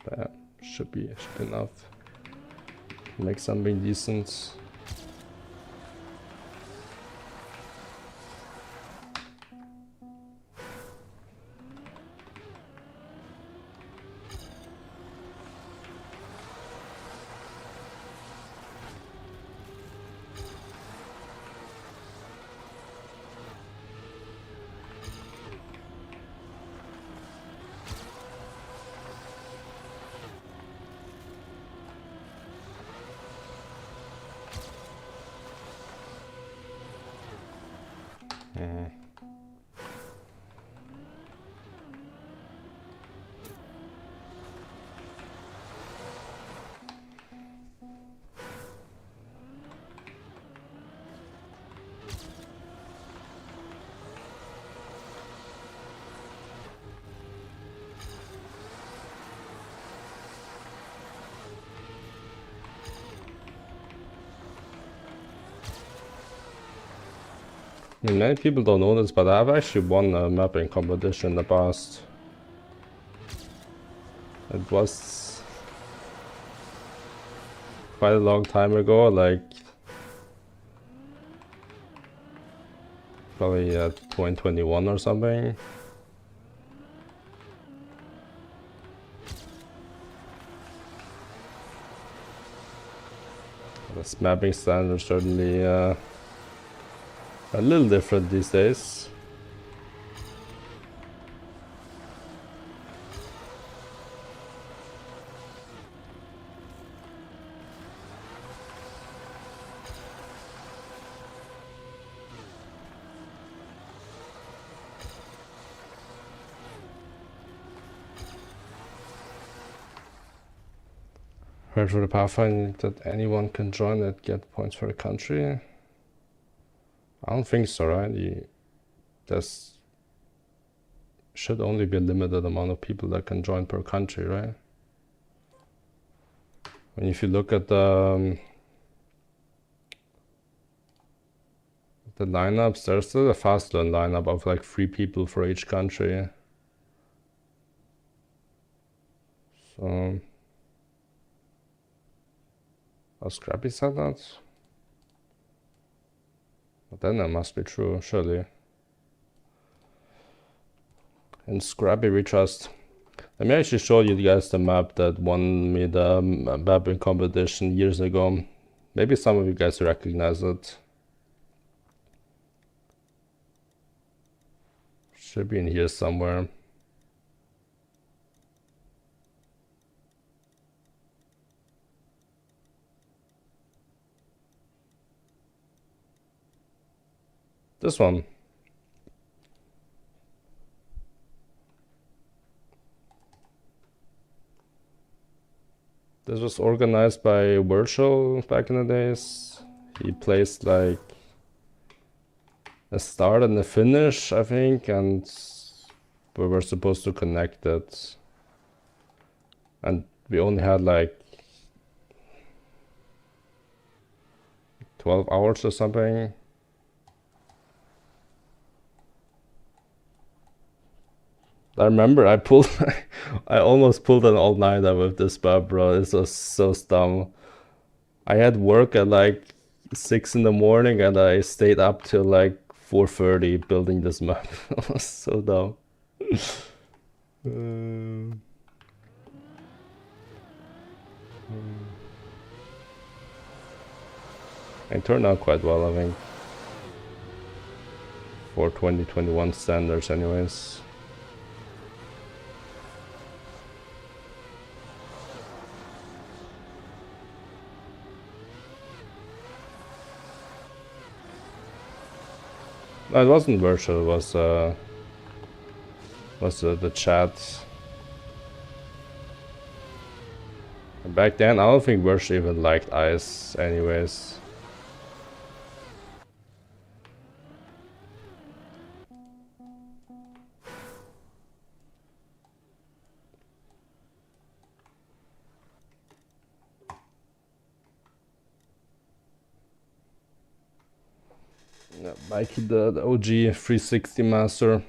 that should be enough. Make something decent. I mean, many people don't know this, but I've actually won a mapping competition in the past. It was quite a long time ago, like probably 2021 or something. This mapping standard certainly a little different these days. Heard for the Pathfinder that anyone can join it, get points for the country. I don't think so, right? There's should only be a limited amount of people that can join per country, right? And if you look at the lineups, there's still a fast learn lineup of like 3 people for each country. So how Scrappy said that? But then that must be true, surely. And Scrappy we trust. Let me actually show you guys the map that won me the mapping competition years ago. Maybe some of you guys recognize it. Should be in here somewhere. This one. This was organized by Virtual back in the days. He placed like a start and a finish, I think, and we were supposed to connect it. And we only had like 12 hours or something. I remember I almost pulled an all-nighter with this map, bro. This was so dumb. I had work at like 6 in the morning and I stayed up till like 4:30 building this map. It was so dumb. It turned out quite well, I think. For 2021 standards anyways. No, it wasn't virtual, it was the chat. And back then I don't think virtual even liked ice anyways. Yeah, Mikey, the OG 360 master.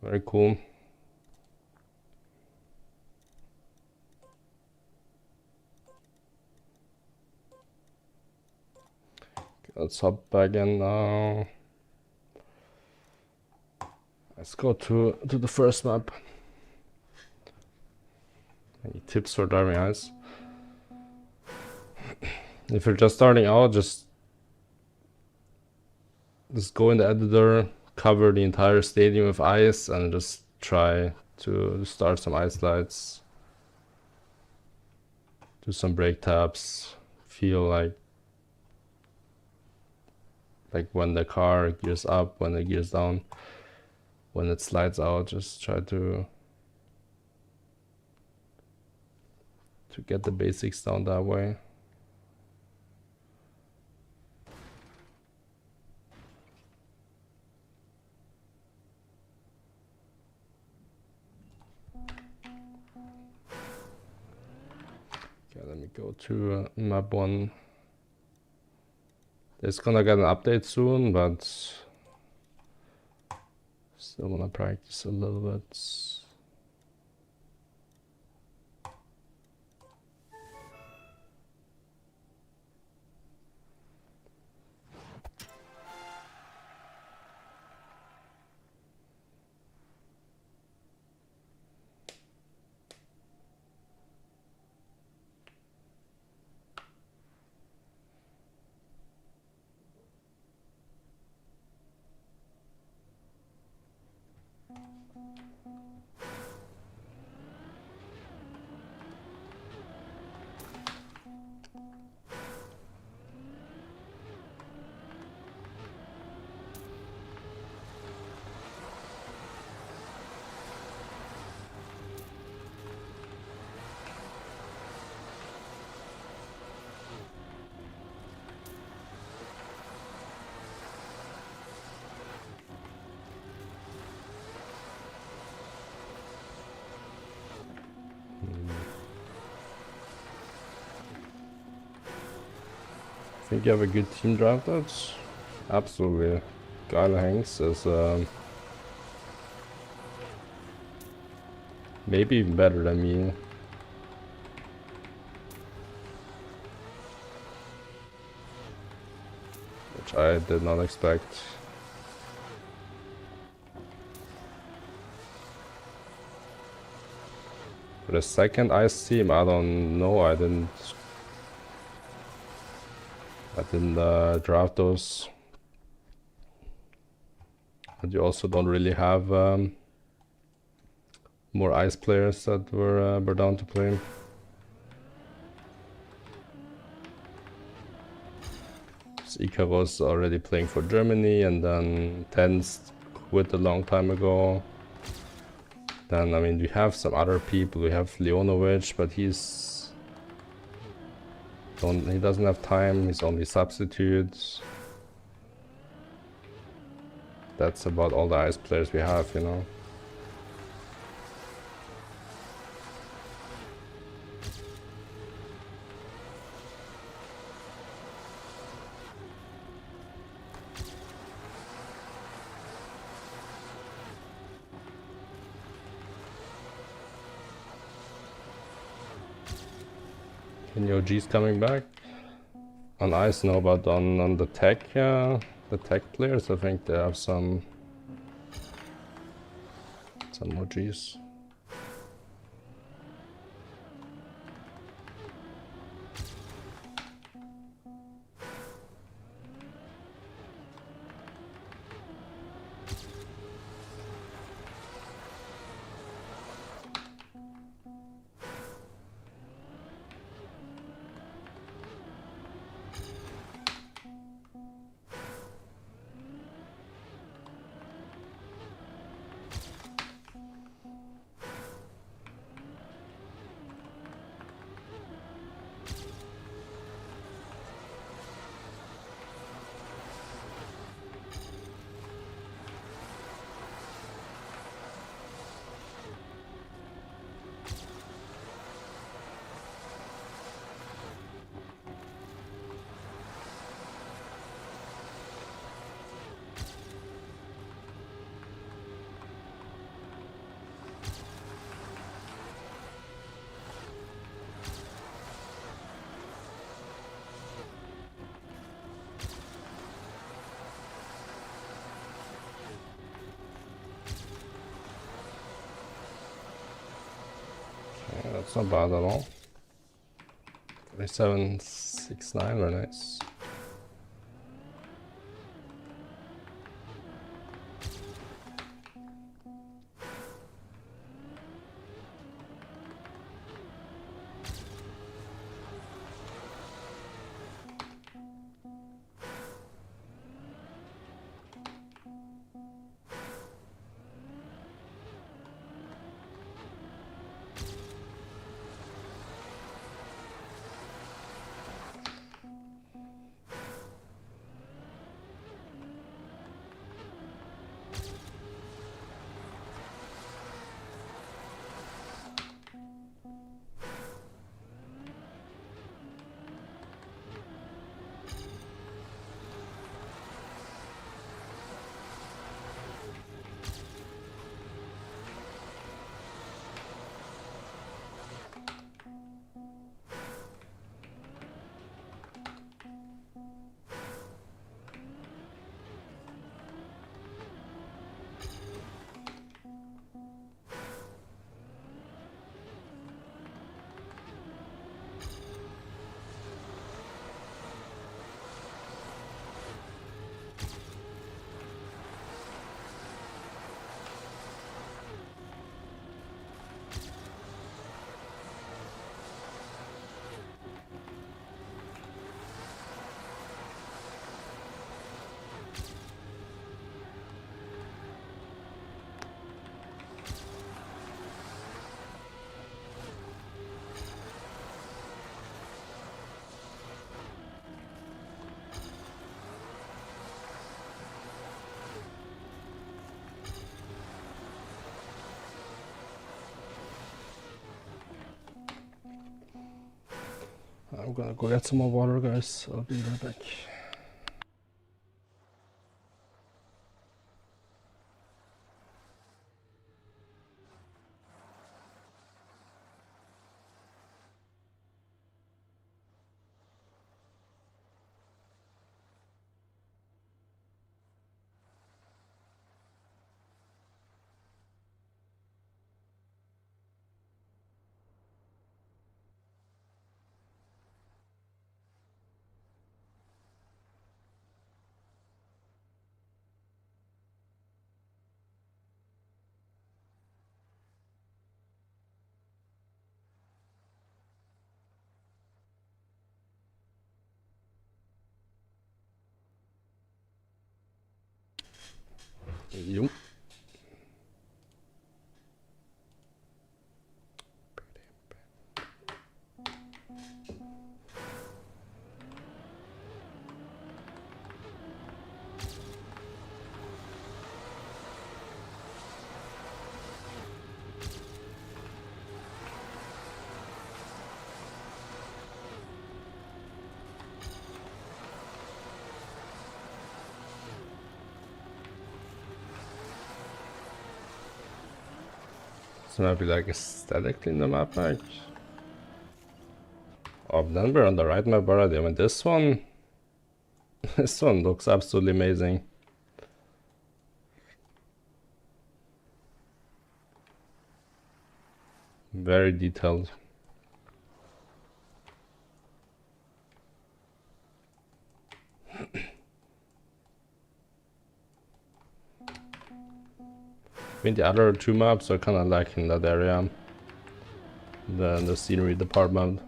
Very cool. Let's hop back in now. Let's go to the first map. Any tips for driving ice? If you're just starting out, just go in the editor, cover the entire stadium with ice, and just try to start some ice slides. Do some brake taps. Feel like when the car gears up, when it gears down, when it slides out. Just try to get the basics down that way. Okay, let me go to map 1. It's gonna get an update soon, but still wanna practice a little bit. Think you have a good team drafted? Absolutely. Kyle Hanks is maybe even better than me. Which I did not expect. For the second ice team, I don't know. I didn't draft those. But you also don't really have more ice players that were down to play. Ika was already playing for Germany, and then Tens quit a long time ago. Then, I mean, we have some other people. We have Leonovic, but he doesn't have time. He's only substitutes. That's about all the ice players we have, you know. Kenny OG's coming back. On ice, no, but on the tech players, I think they have some OGs. It's not bad at all. 37.69, very nice. I'm gonna go get some more water, guys. I'll be right back. Yo. So maybe like aesthetically in the map pack. Oh, then we're on the right map already. I mean, this one, this one looks absolutely amazing. Very detailed. I mean, the other two maps are kind of lacking that area. The scenery department.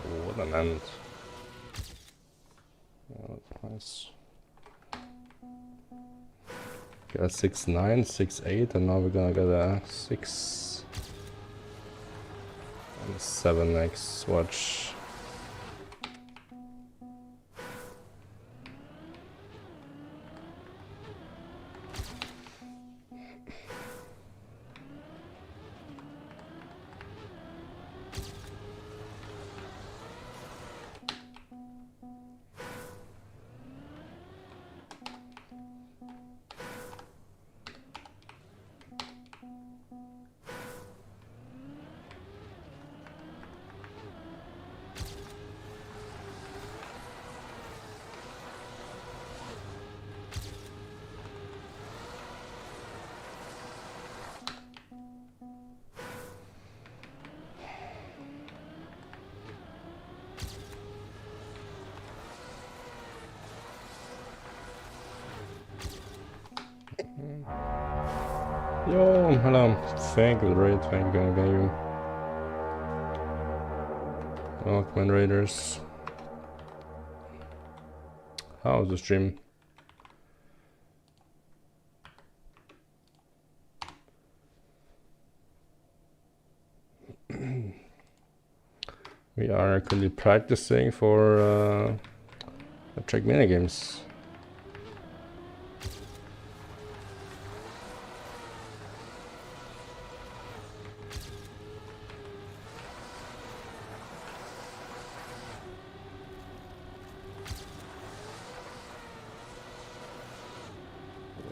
Oh, what an end. Oh, that's nice. Got a 6.9, 6.8, and now we're gonna get a 6. 7x watch. Yo, hello. Thank you, Raid. Thank you. Welcome, Raiders. How's the stream? We are actually practicing for track minigames.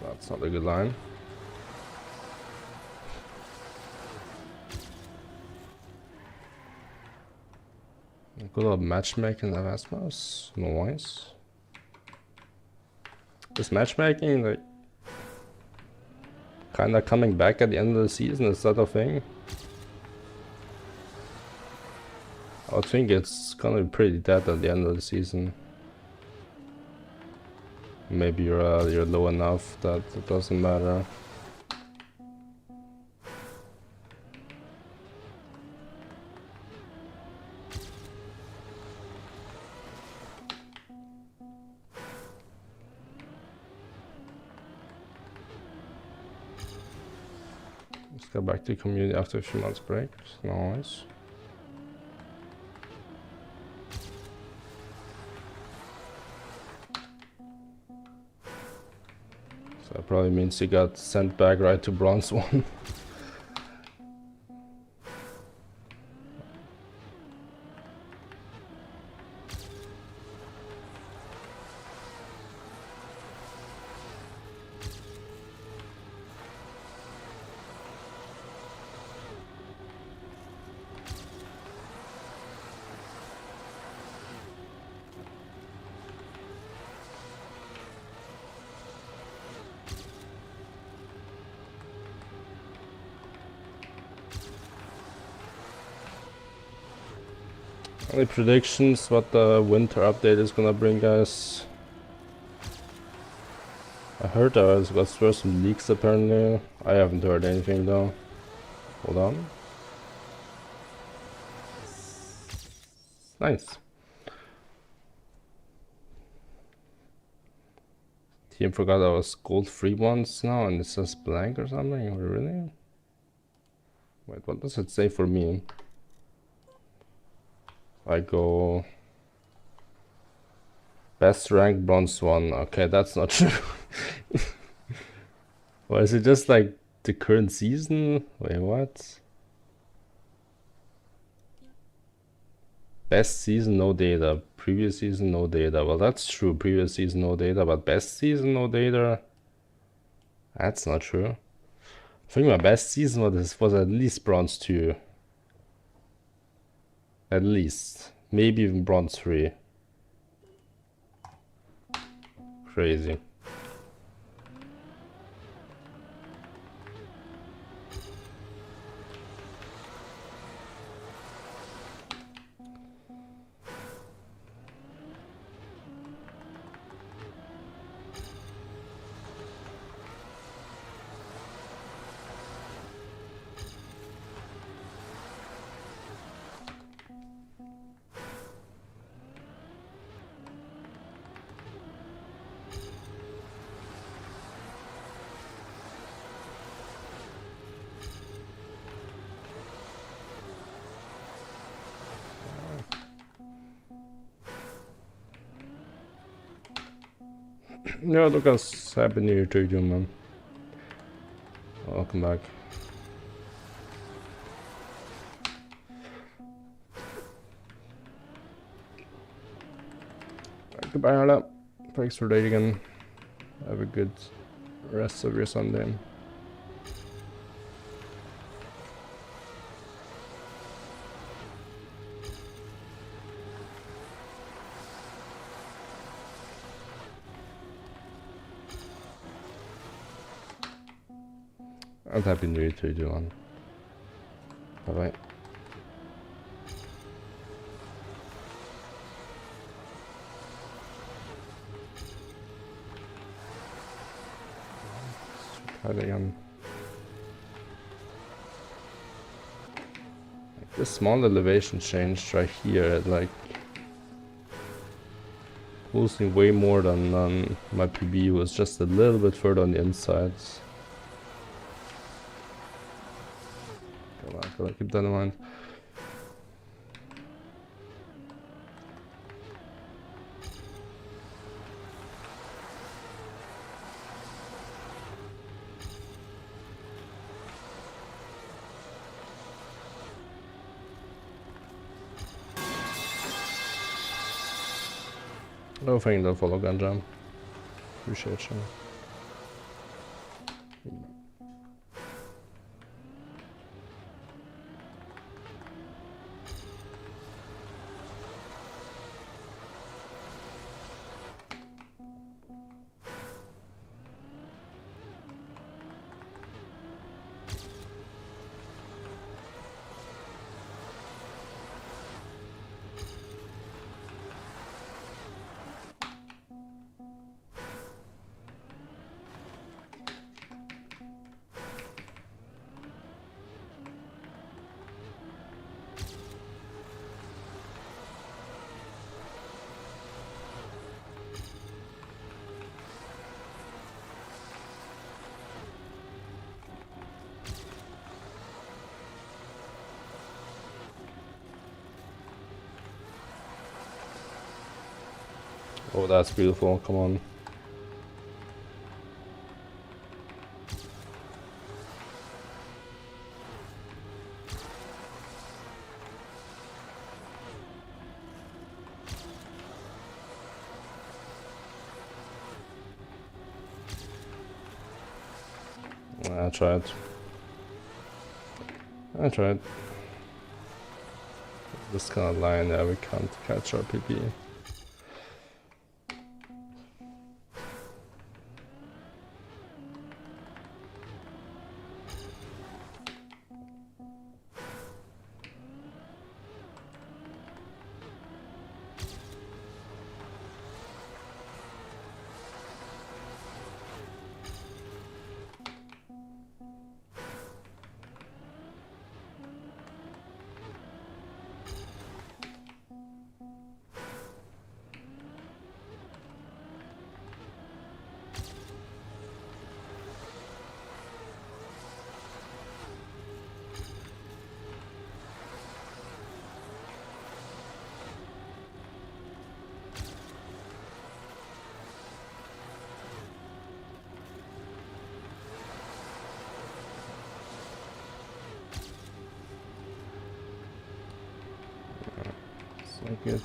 That's not a good line. Good old matchmaking of Asmos. Nice. This matchmaking, like, kinda coming back at the end of the season, is that a thing? I think it's gonna be pretty dead at the end of the season. Maybe you're low enough that it doesn't matter. Let's go back to community after a few months break. Nice. So that probably means he got sent back right to bronze 1. Any predictions what the winter update is gonna bring, guys? I heard there were some leaks apparently. I haven't heard anything though. Hold on. Nice. Team forgot I was gold free once now and it says blank or something. Really? Wait, what does it say for me? I go best rank bronze 1. Okay, that's not true. Or is it just like the current season? Wait, what? Best season, no data. Previous season, no data. Well, that's true. Previous season, no data. But best season, no data. That's not true. I think my best season was at least bronze 2. At least. Maybe even bronze 3. Crazy. Yeah, Lucas, happy new year to you, man. Welcome back. Goodbye, Arla. Thanks for dating again. Have a good rest of your Sunday. And happy new year to you, Dylan. Bye bye. Try it again. Like this small elevation change right here, it like pulls me way more than my PB was just a little bit further on the insides. Gotta keep that in mind. No, thank you for the follow, Ganjam. Appreciate you. Oh, that's beautiful. Come on. I tried. This kind of line there, we can't catch our PP. Like it.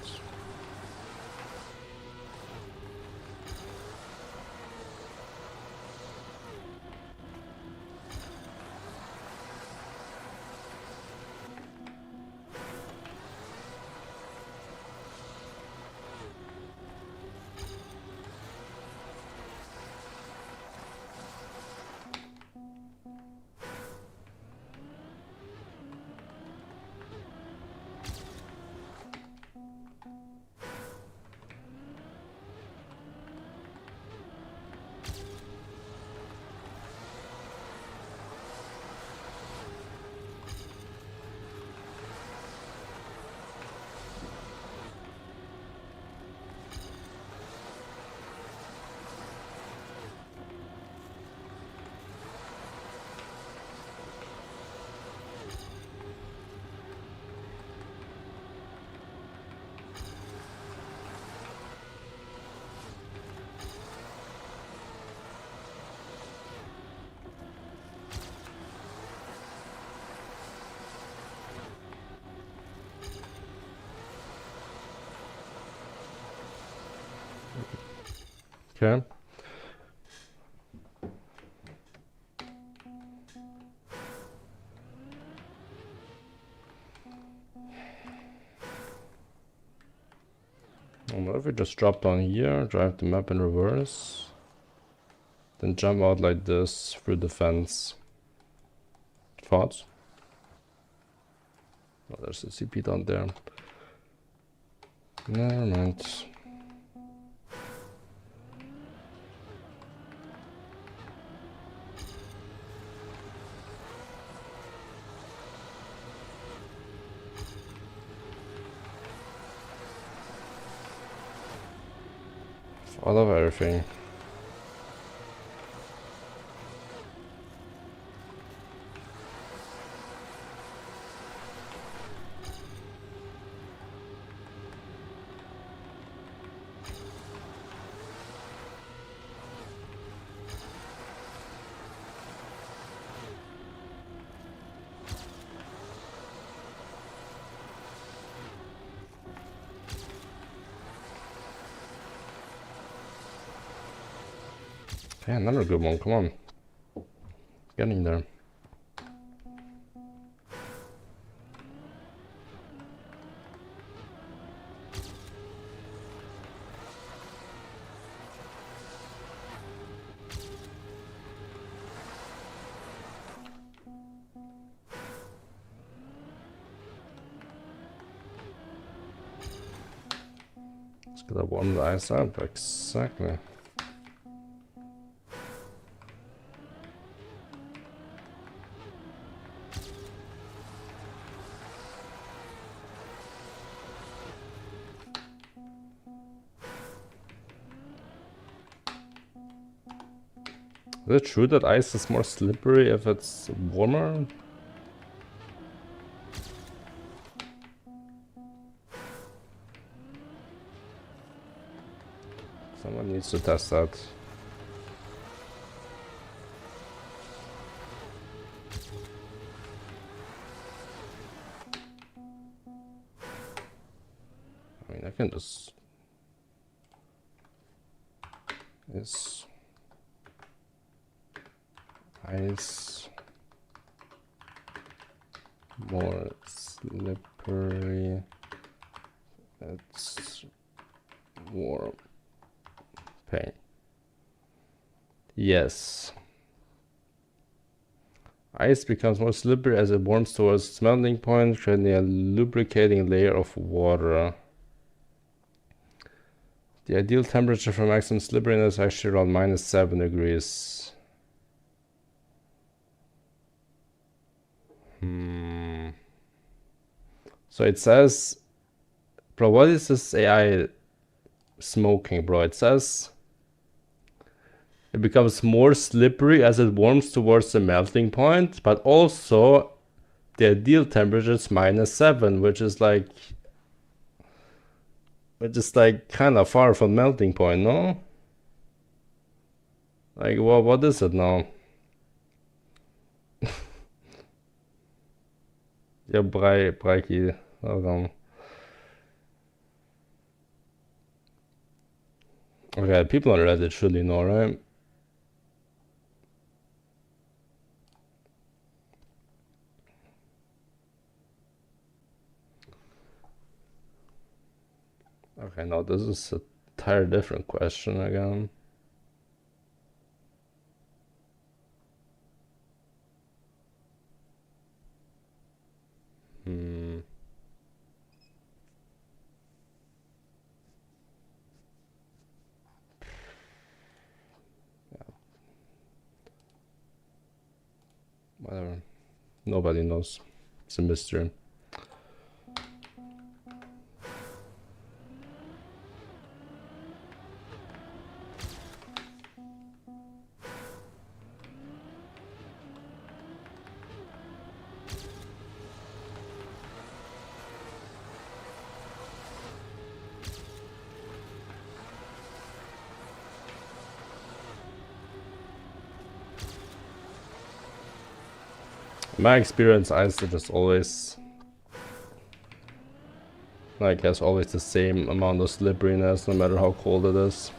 Okay. What if we just drop down here, drive the map in reverse, then jump out like this through the fence? Thoughts? Oh, there's a CP down there. Never mind. I love everything. Yeah, another good one, come on. Getting there. Let's get that one ice up, exactly. Is it true that ice is more slippery if it's warmer? Someone needs to test that. I mean, I can just... Is ice more slippery? It's warm. Pain. Yes. Ice becomes more slippery as it warms towards its melting point, creating a lubricating layer of water. The ideal temperature for maximum slipperiness is actually around -7 degrees. So it says, bro, what is this AI smoking, bro? It says it becomes more slippery as it warms towards the melting point, but also the ideal temperature is -7, which is like kind of far from melting point, no? Like, what is it now? Ja, Breiki. Okay, people on Reddit surely know, right? Okay, now this is a entirely different question again. Whatever. Nobody knows. It's a mystery. In my experience, ice is just always Like has always the same amount of slipperiness no matter how cold it is.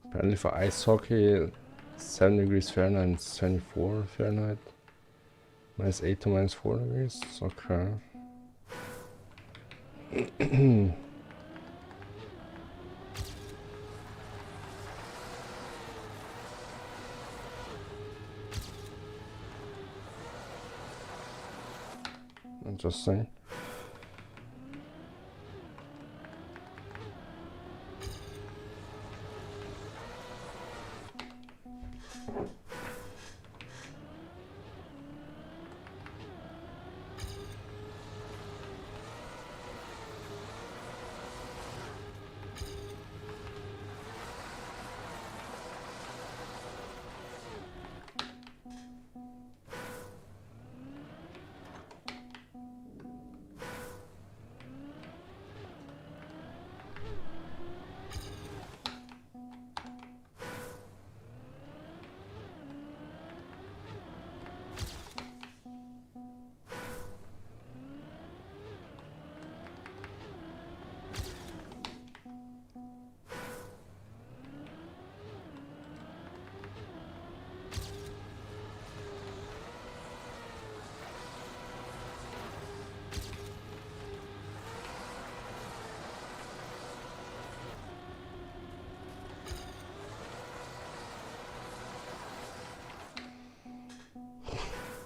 Apparently for ice hockey, 7 degrees Fahrenheit and 24 Fahrenheit. -8 to -4 degrees. Okay. Interesting.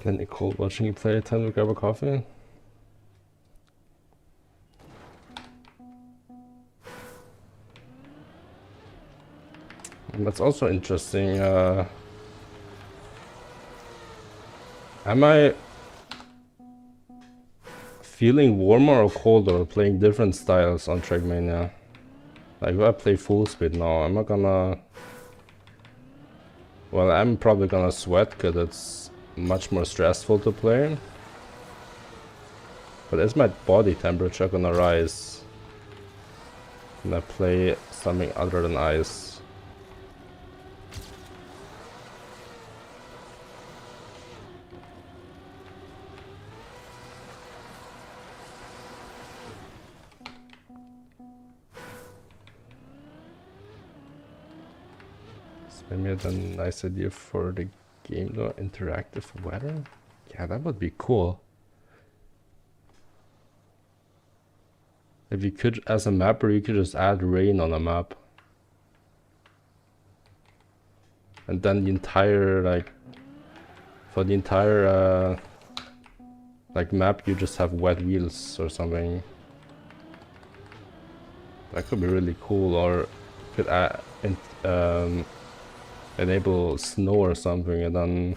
Getting cold watching you play. Time to grab a coffee. And that's also interesting. Am I feeling warmer or colder playing different styles on Trackmania? Like if I play full speed now, am I gonna... Well, I'm probably gonna sweat because it's much more stressful to play. But is my body temperature gonna rise when I play something other than ice? Maybe that's a nice idea for the game though, interactive weather? Yeah, that would be cool. If you could, as a mapper, you could just add rain on a map. And then the entire, like, for the entire, like, map, you just have wet wheels or something. That could be really cool, or could add, enable snow or something, and then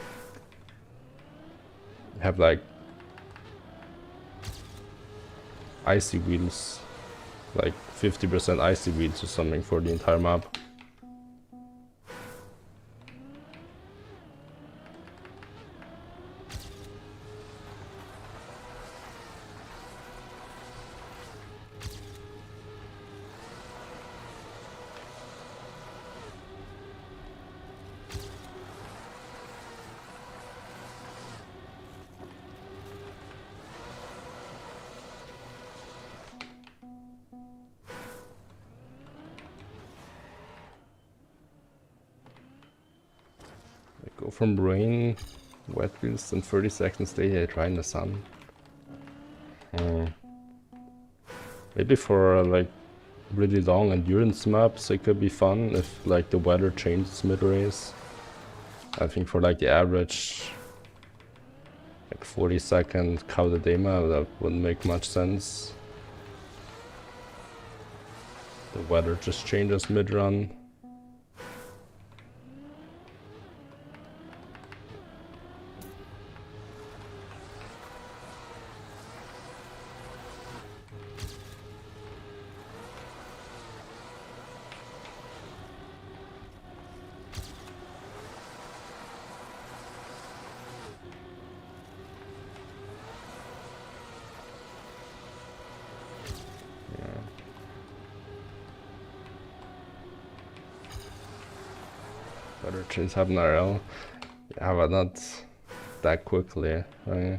have like icy wheels, like 50% icy wheels or something for the entire map. Go from rain, wet wheels, and 30 seconds later dry in the sun. Maybe for like really long endurance maps it could be fun if like the weather changes mid-race. I think for like the average like 40-second cow the day map that wouldn't make much sense. The weather just changes mid-run. Trees happen IRL. Yeah, but not that quickly. Right?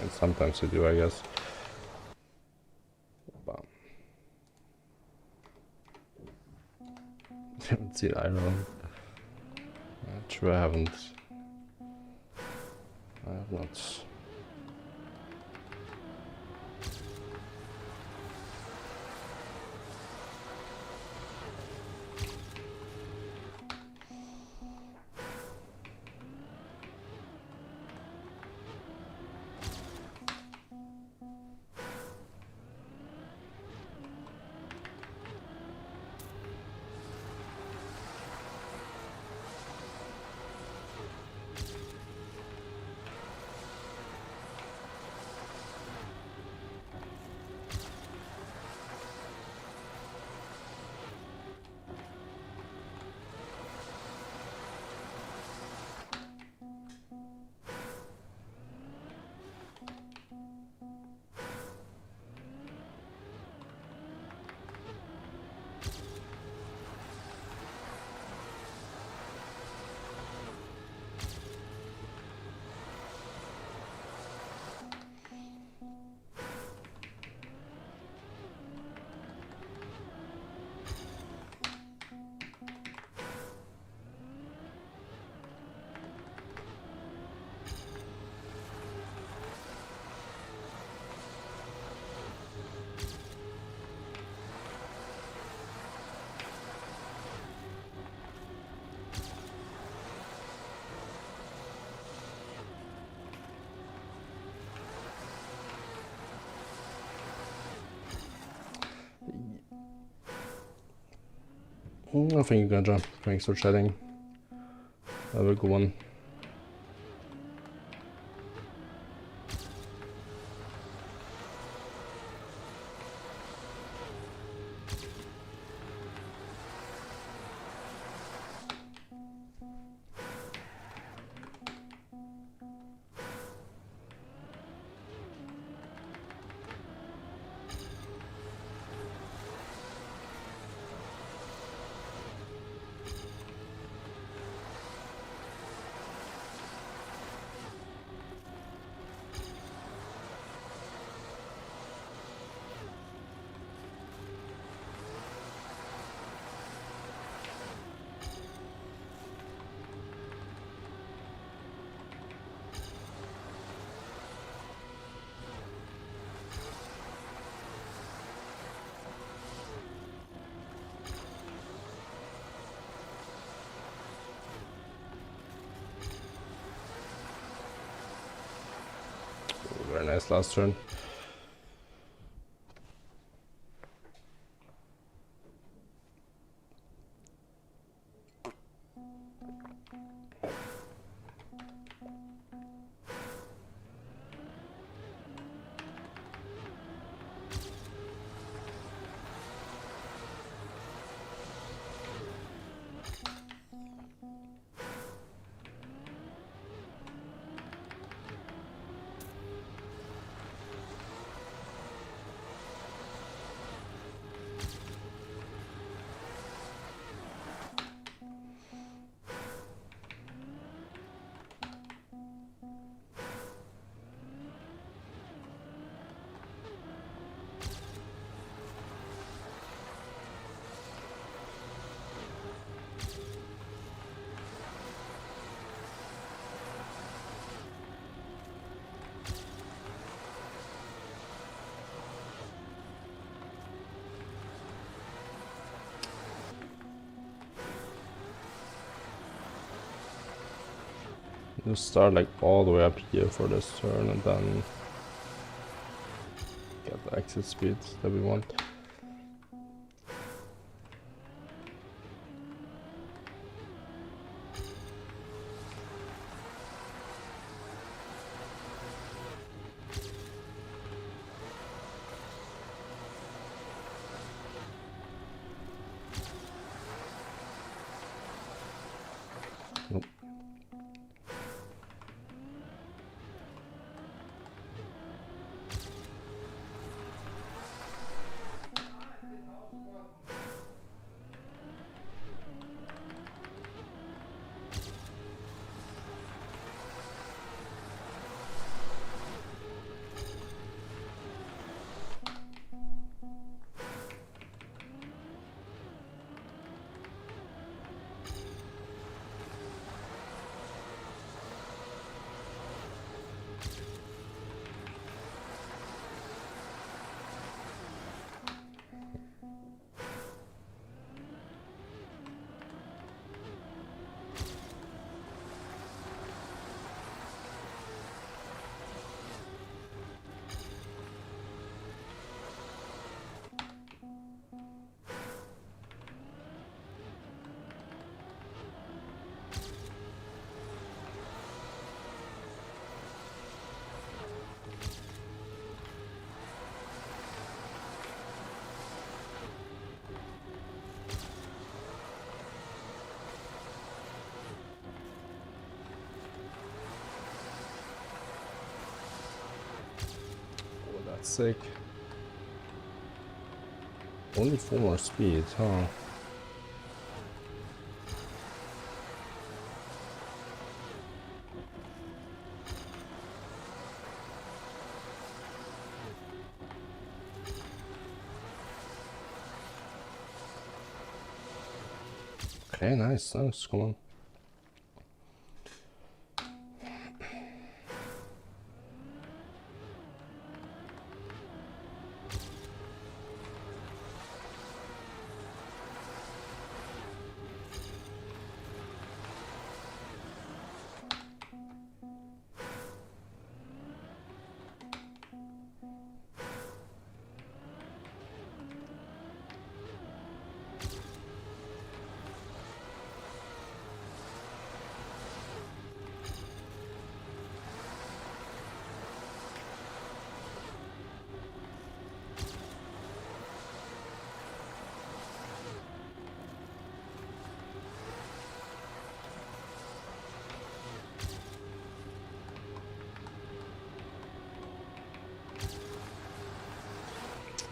And sometimes you do, I guess. But haven't seen iron. True, I haven't. I have not. I think you're gonna jump. Thanks for chatting. Have a good one. Very nice last turn. Just start like all the way up here for this turn and then get the exit speed that we want. That's sick. Only 4 more speed, huh? Okay, nice, nice, come on.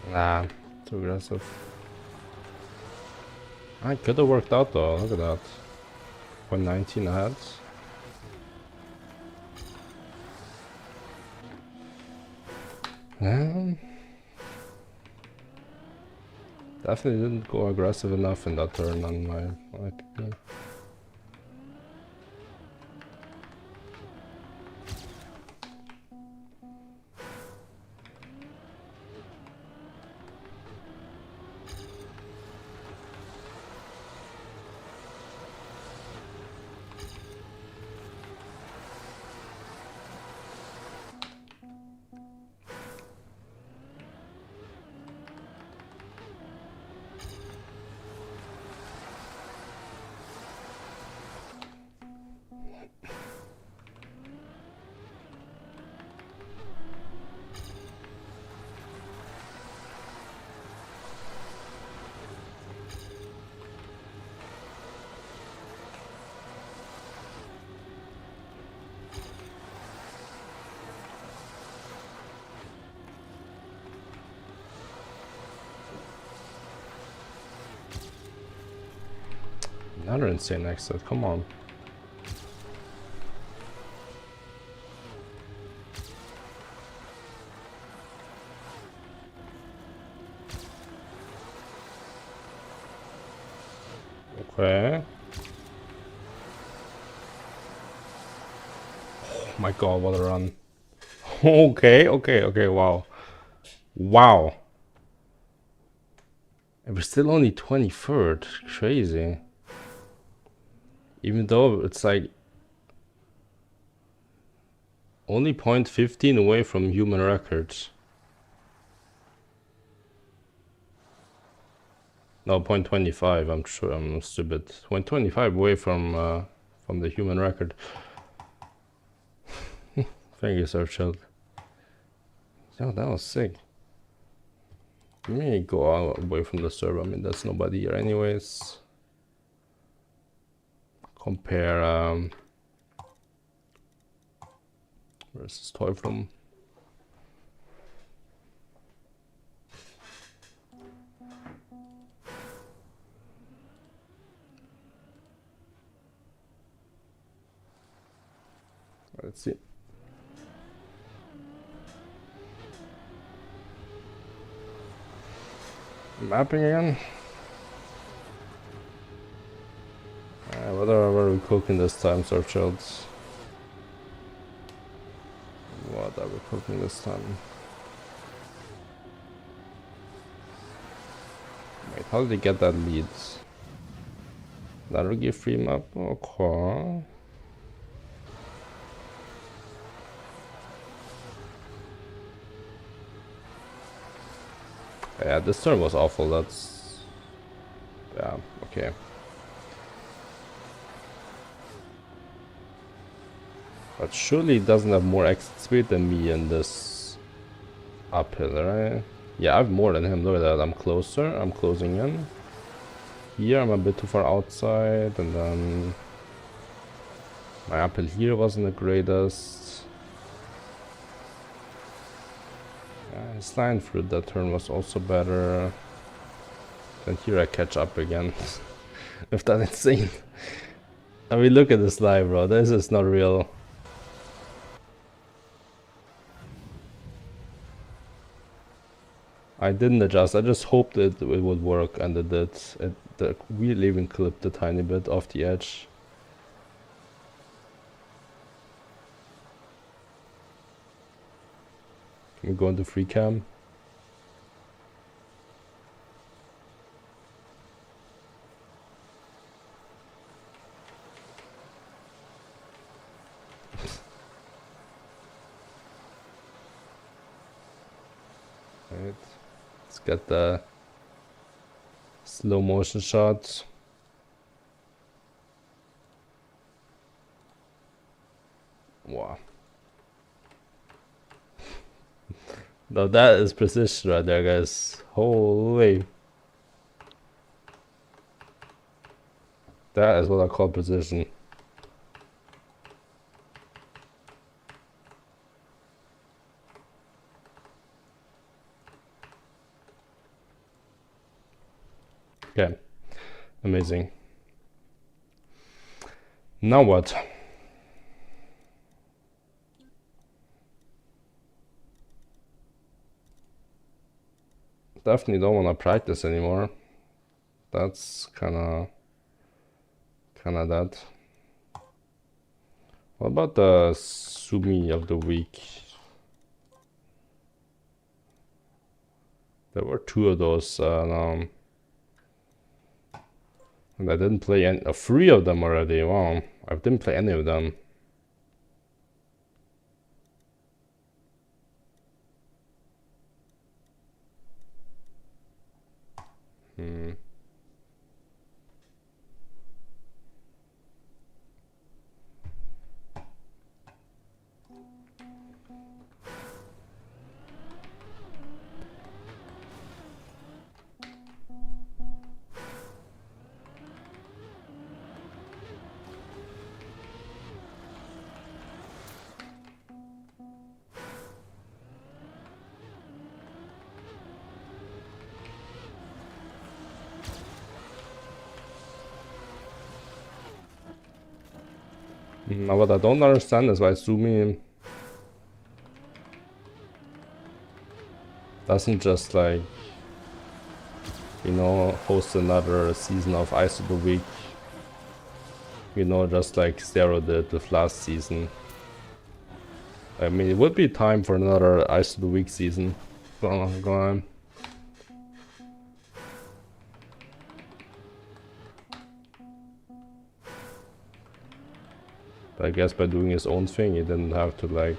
Nah, too aggressive. I could have worked out though, look at that. 119 ahead. Definitely didn't go aggressive enough in that turn on my PP. Another insane exit, come on. Okay. Oh my god, what a run. Okay, wow. Wow. And we're still only 23rd, crazy. Even though it's like only 0.15 away from human records. No, 0.25, I'm sure I'm stupid. 0.25 away from the human record. Thank you, Surfchild. Oh, that was sick. Let me go out away from the server. I mean, there's nobody here anyways. Compare where's this toy from? Let's see. Mapping again. What are we cooking this time, Surfchilds? What are we cooking this time? Wait, how did he get that lead? That'll give free map? Okay. Yeah, this turn was awful, that's... Yeah, okay. But surely he doesn't have more exit speed than me in this uphill, right? Yeah, I have more than him, look at that, I'm closer, I'm closing in. Here I'm a bit too far outside, and then... My uphill here wasn't the greatest. His line through that turn was also better. And here I catch up again. With that insane. I mean, look at this live, bro. This is not real. I didn't adjust. I just hoped it would work, and it did. The wheel even clipped a tiny bit off the edge. Can we go into free cam? Right. Let's get the slow motion shot. Wow. Now that is precision right there, guys. Holy. That is what I call precision. Okay. Amazing. Now what? Definitely don't want to practice anymore. That's kinda that. What about the Sumi of the week? There were 2 of those, and I didn't play any, 3 of them already. Wow, I didn't play any of them. What I don't understand is why Sumi doesn't just, like, you know, host another season of Ice of the Week. You know, just like Zero did with last season. I mean, it would be time for another Ice of the Week season. Go on. But I guess by doing his own thing, he didn't have to, like,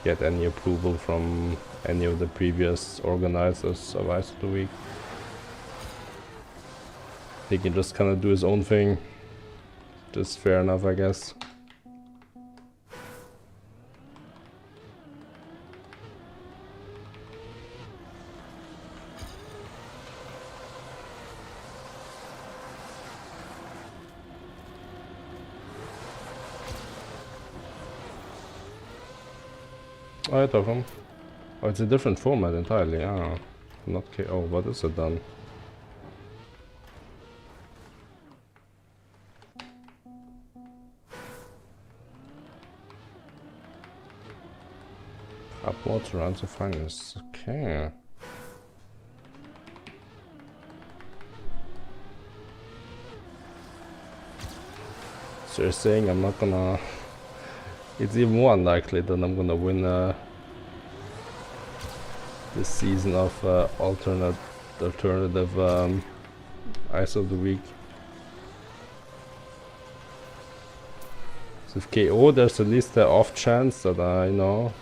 get any approval from any of the previous organizers of Ice of the Week. He can just kind of do his own thing. Just fair enough, I guess. Oh, I took him. Oh, it's a different format entirely. Ah, not KO. What is it then? Up more to rounds of finals. Okay. So you're saying I'm not gonna... It's even more unlikely that I'm gonna win this season of alternative Ice of the Week. So if KO, there's at least the off chance that I know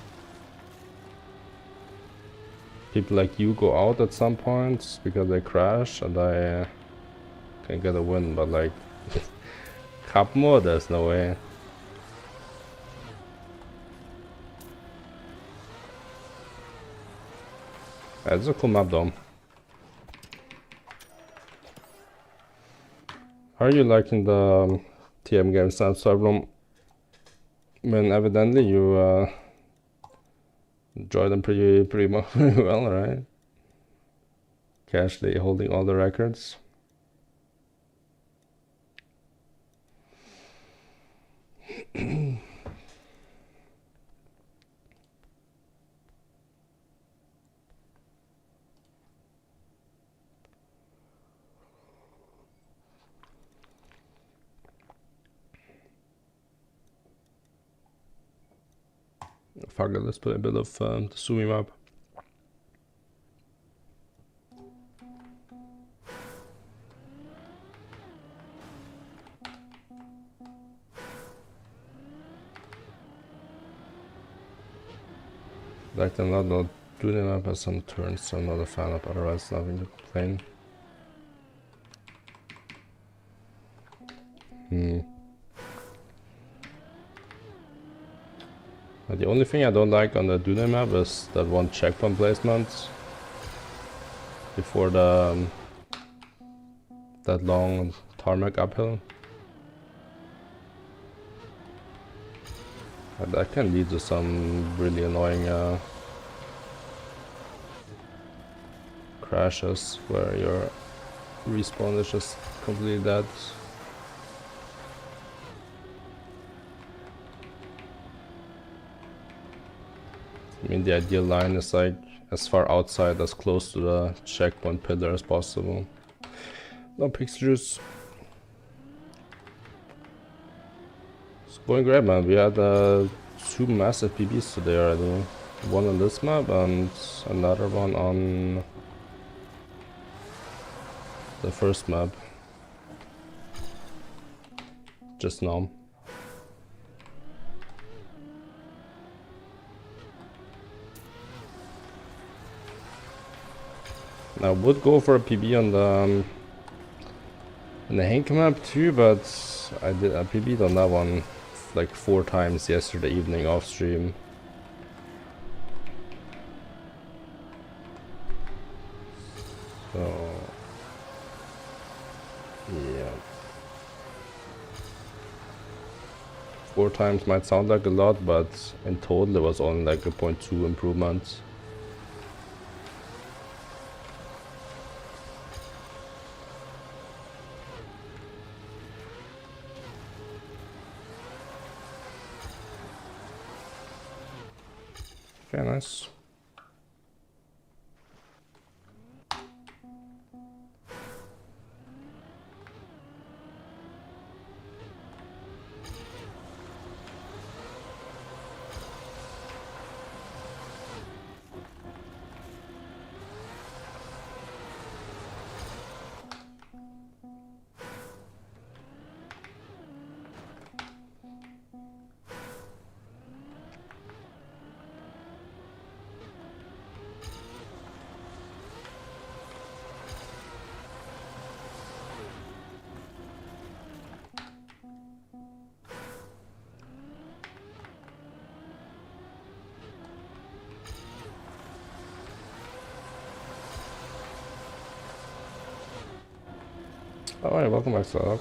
people like you go out at some point because they crash and I can get a win, but like cup more, there's no way. It's a cool map though. How are you liking the TM games now, Cyberlum? When evidently you enjoy them pretty well, right? Casually holding all the records. Fuck it, let's play a bit of the Sumi map. Like I'm not doing the map as some turns, so I'm not a fan of, otherwise nothing to complain. The only thing I don't like on the Dune map is that one checkpoint placement before the that long tarmac uphill. And that can lead to some really annoying crashes where your respawn is just completely dead. I mean, the ideal line is like as far outside, as close to the checkpoint pillar as possible. No pictures. It's going great, man. We had 2 massive PBs today already. One on this map and another one on the first map. Just now. I would go for a PB on the Henk map too, but I did a PB'd on that one like 4 times yesterday evening off stream. So yeah, 4 times might sound like a lot, but in total it was only like a 0.2 improvement. Okay, nice. Alright, welcome back, Startup.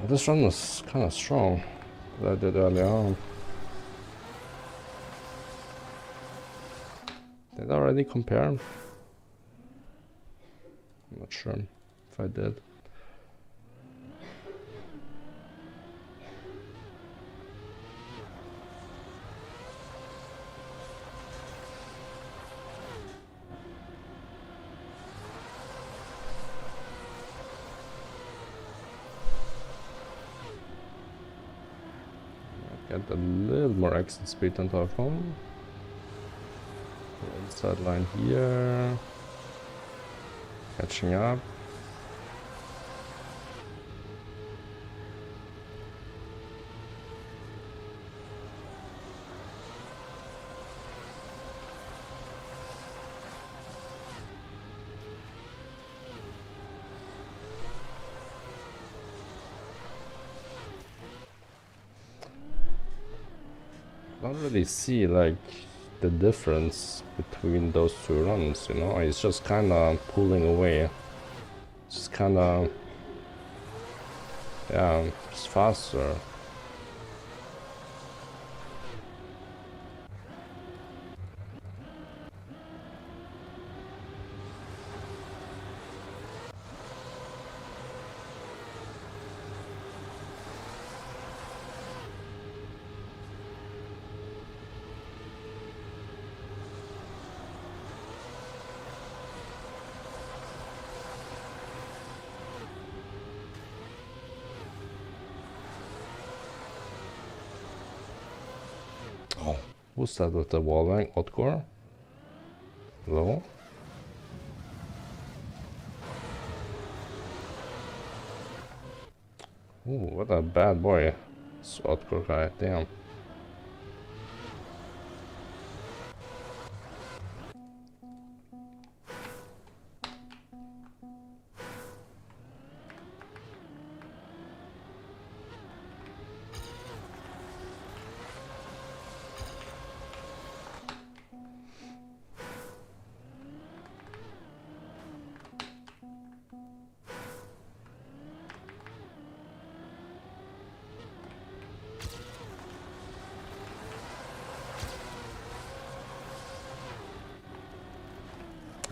This run was kind of strong that I did earlier on. Did I already compare? I'm not sure if I did. Get a little more exit speed on top home. Inside line here. Catching up. I don't really see like the difference between those 2 runs, you know. It's just kind of pulling away. Just kind of Yeah, it's faster. Oh, who's that with the wall bang? Otgor? Hello? Ooh, what a bad boy. This Otgor guy, damn.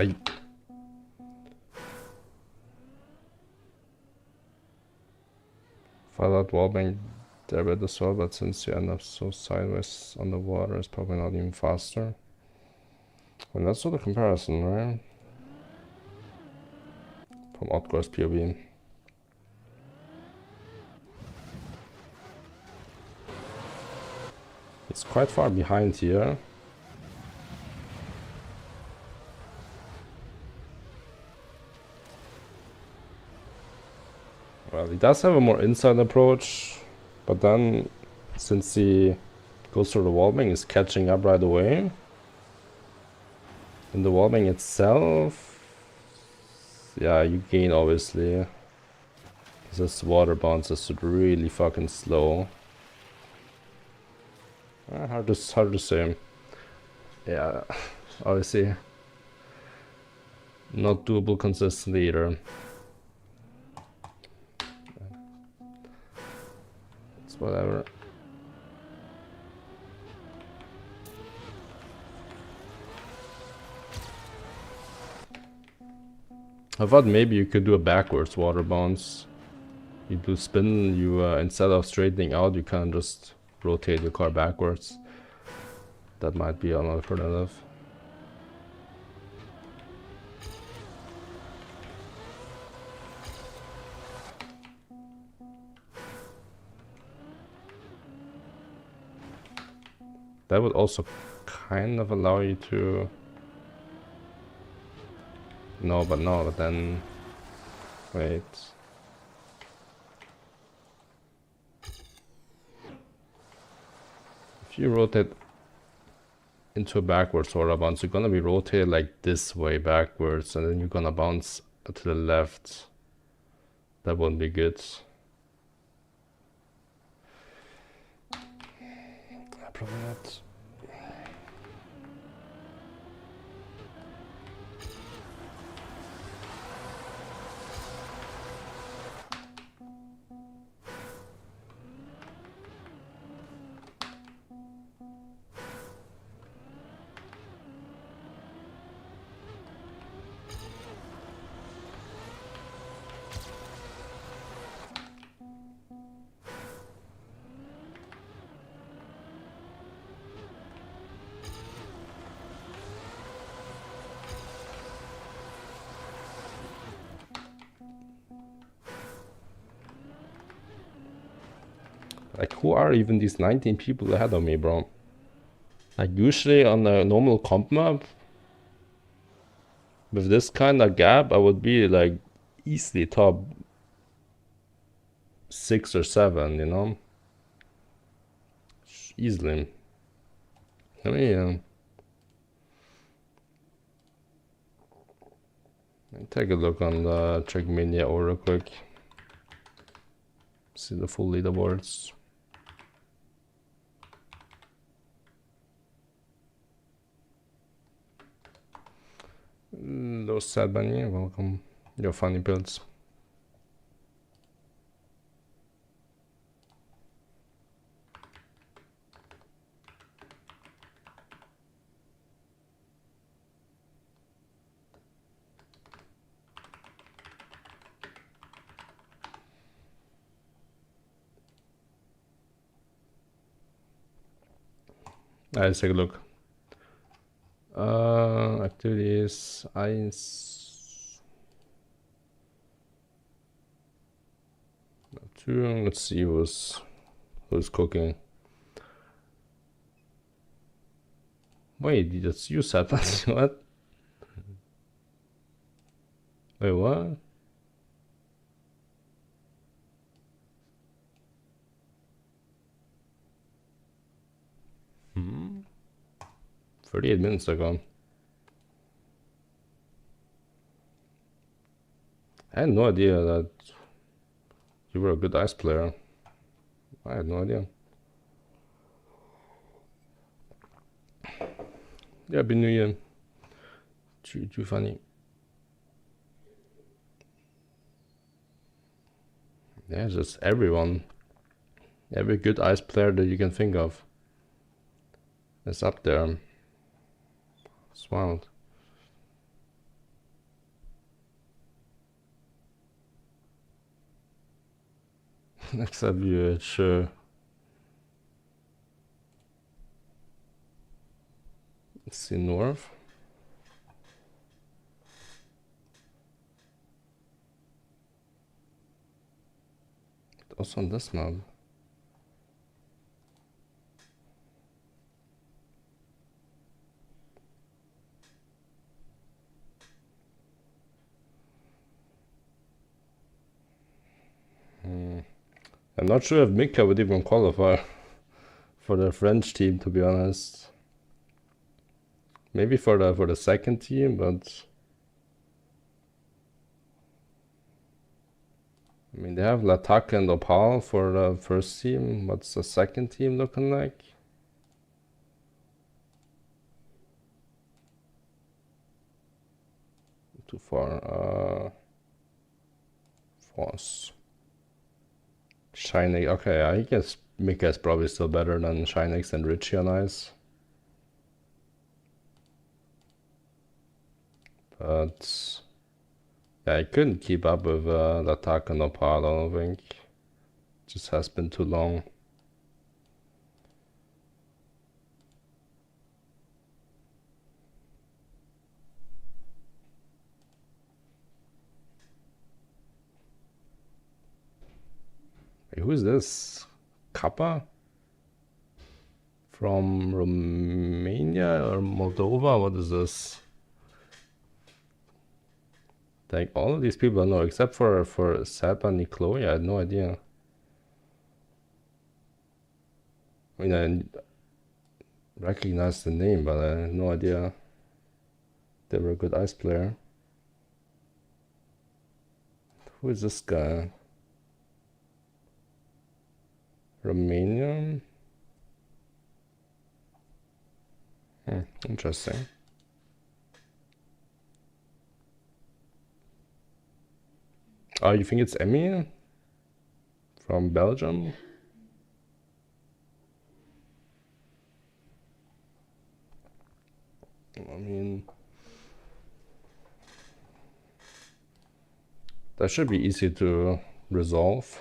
I thought that wall bang there bit as well, but since you end up so sideways on the water, it's probably not even faster. And that's sort of comparison, right? From Otgor's POV. It's quite far behind here. Well, he does have a more inside approach, but then since he goes through the wall bang, he's catching up right away. And the wall bang itself, yeah, you gain obviously. This water bounce is really fucking slow. Hard to say. Yeah, obviously not doable consistently either. It's whatever. I thought maybe you could do a backwards water bounce. You do spin, you instead of straightening out, you can just rotate your car backwards. That might be an alternative. That would also kind of allow you to... No, but then... Wait. If you rotate into a backwards water bounce, you're gonna be rotated like this way backwards, and then you're gonna bounce to the left. That wouldn't be good. Probably not. Like, who are even these 19 people ahead of me, bro? Like, usually on a normal comp map, with this kind of gap, I would be like easily top 6 or 7, you know? Easily. Let me take a look on the Trackmania real quick. See the full leaderboards. Those sad bunny, welcome. Your funny builds. Let's take a look. Activities, ice. Let's see who's cooking. Wait, that's you said that. What? Wait, what? Hmm? 38 minutes ago. I had no idea that you were a good ice player. I had no idea. Yeah, Happy New Year. Too funny. Yeah, just everyone. Every good ice player that you can think of is up there. It's wild. Except you, sure. Let's see, north. Also on this map. I'm not sure if Mika would even qualify for the French team, to be honest. Maybe for the second team, but I mean they have Latak and Opal for the first team. What's the second team looking like? Too far. Force. Shinex. Okay, I guess Mika is probably still better than Shinex and Richie on ice. But yeah, I couldn't keep up with Latak and Opal, I don't think. Just has been too long. Wait, who is this? Kappa? From Romania or Moldova? What is this? Like all of these people I know, except for Seba Niklo. I had no idea. I mean, I recognize the name, but I had no idea they were a good ice player. Who is this guy? Romanian? Interesting. Oh, you think it's Emmy? From Belgium? I mean, that should be easy to resolve.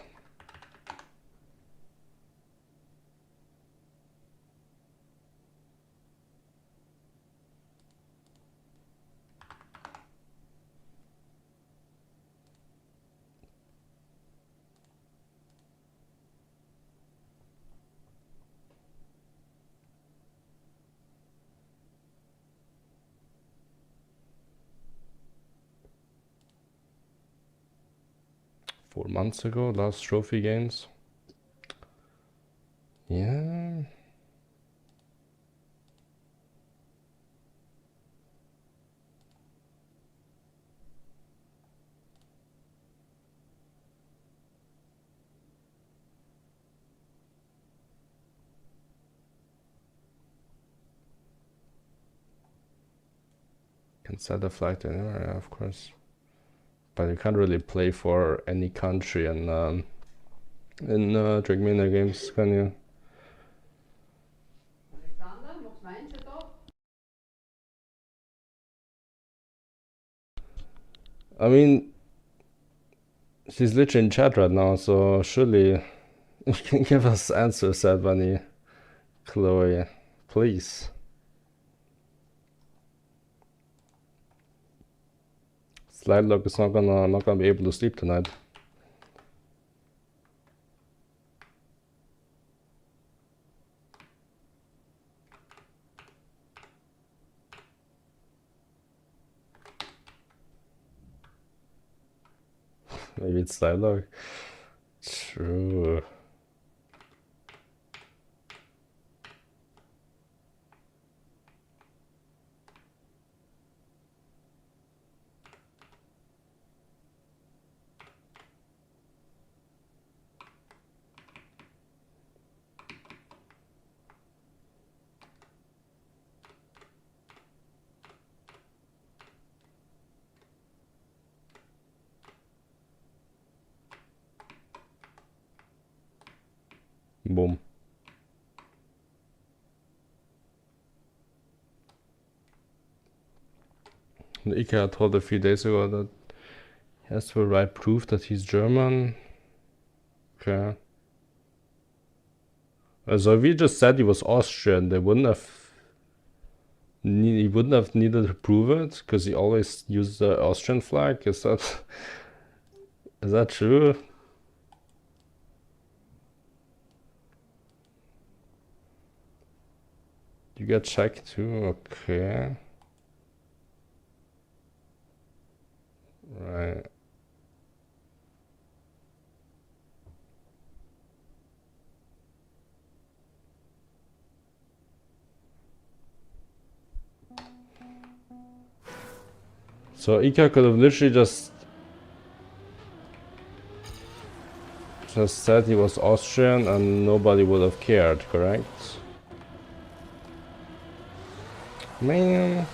Months ago, last trophy games. Yeah. Can set a flag anywhere, yeah, of course. But you can't really play for any country in Dragmina games, can you? I mean, she's literally in chat right now, so surely you can give us answers, Bunny, Chloe. Please. Slide lock is not gonna be able to sleep tonight. Maybe it's slide lock. True. Boom. Ika told a few days ago that he has to provide proof that he's German. Okay. So if he just said he was Austrian, they wouldn't have. He wouldn't have needed to prove it because he always used the Austrian flag. Is that true? You get checked too? Okay. Right. So Ika could have literally just said he was Austrian and nobody would have cared, correct? Man.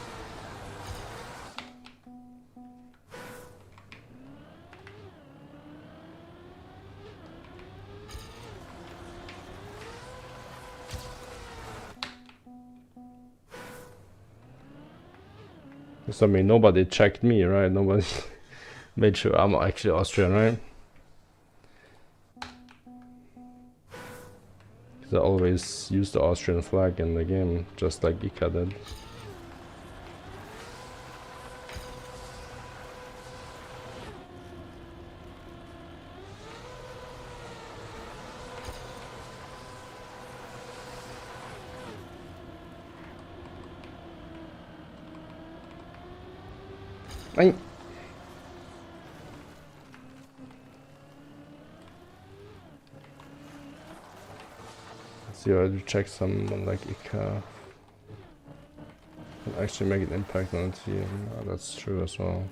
I mean, nobody checked me, right? Nobody made sure I'm actually Austrian, right? Because I always use the Austrian flag in the game, just like Ika did. Ay. See, I do check someone like Ika. Can actually make an impact on the team. Oh, that's true as well.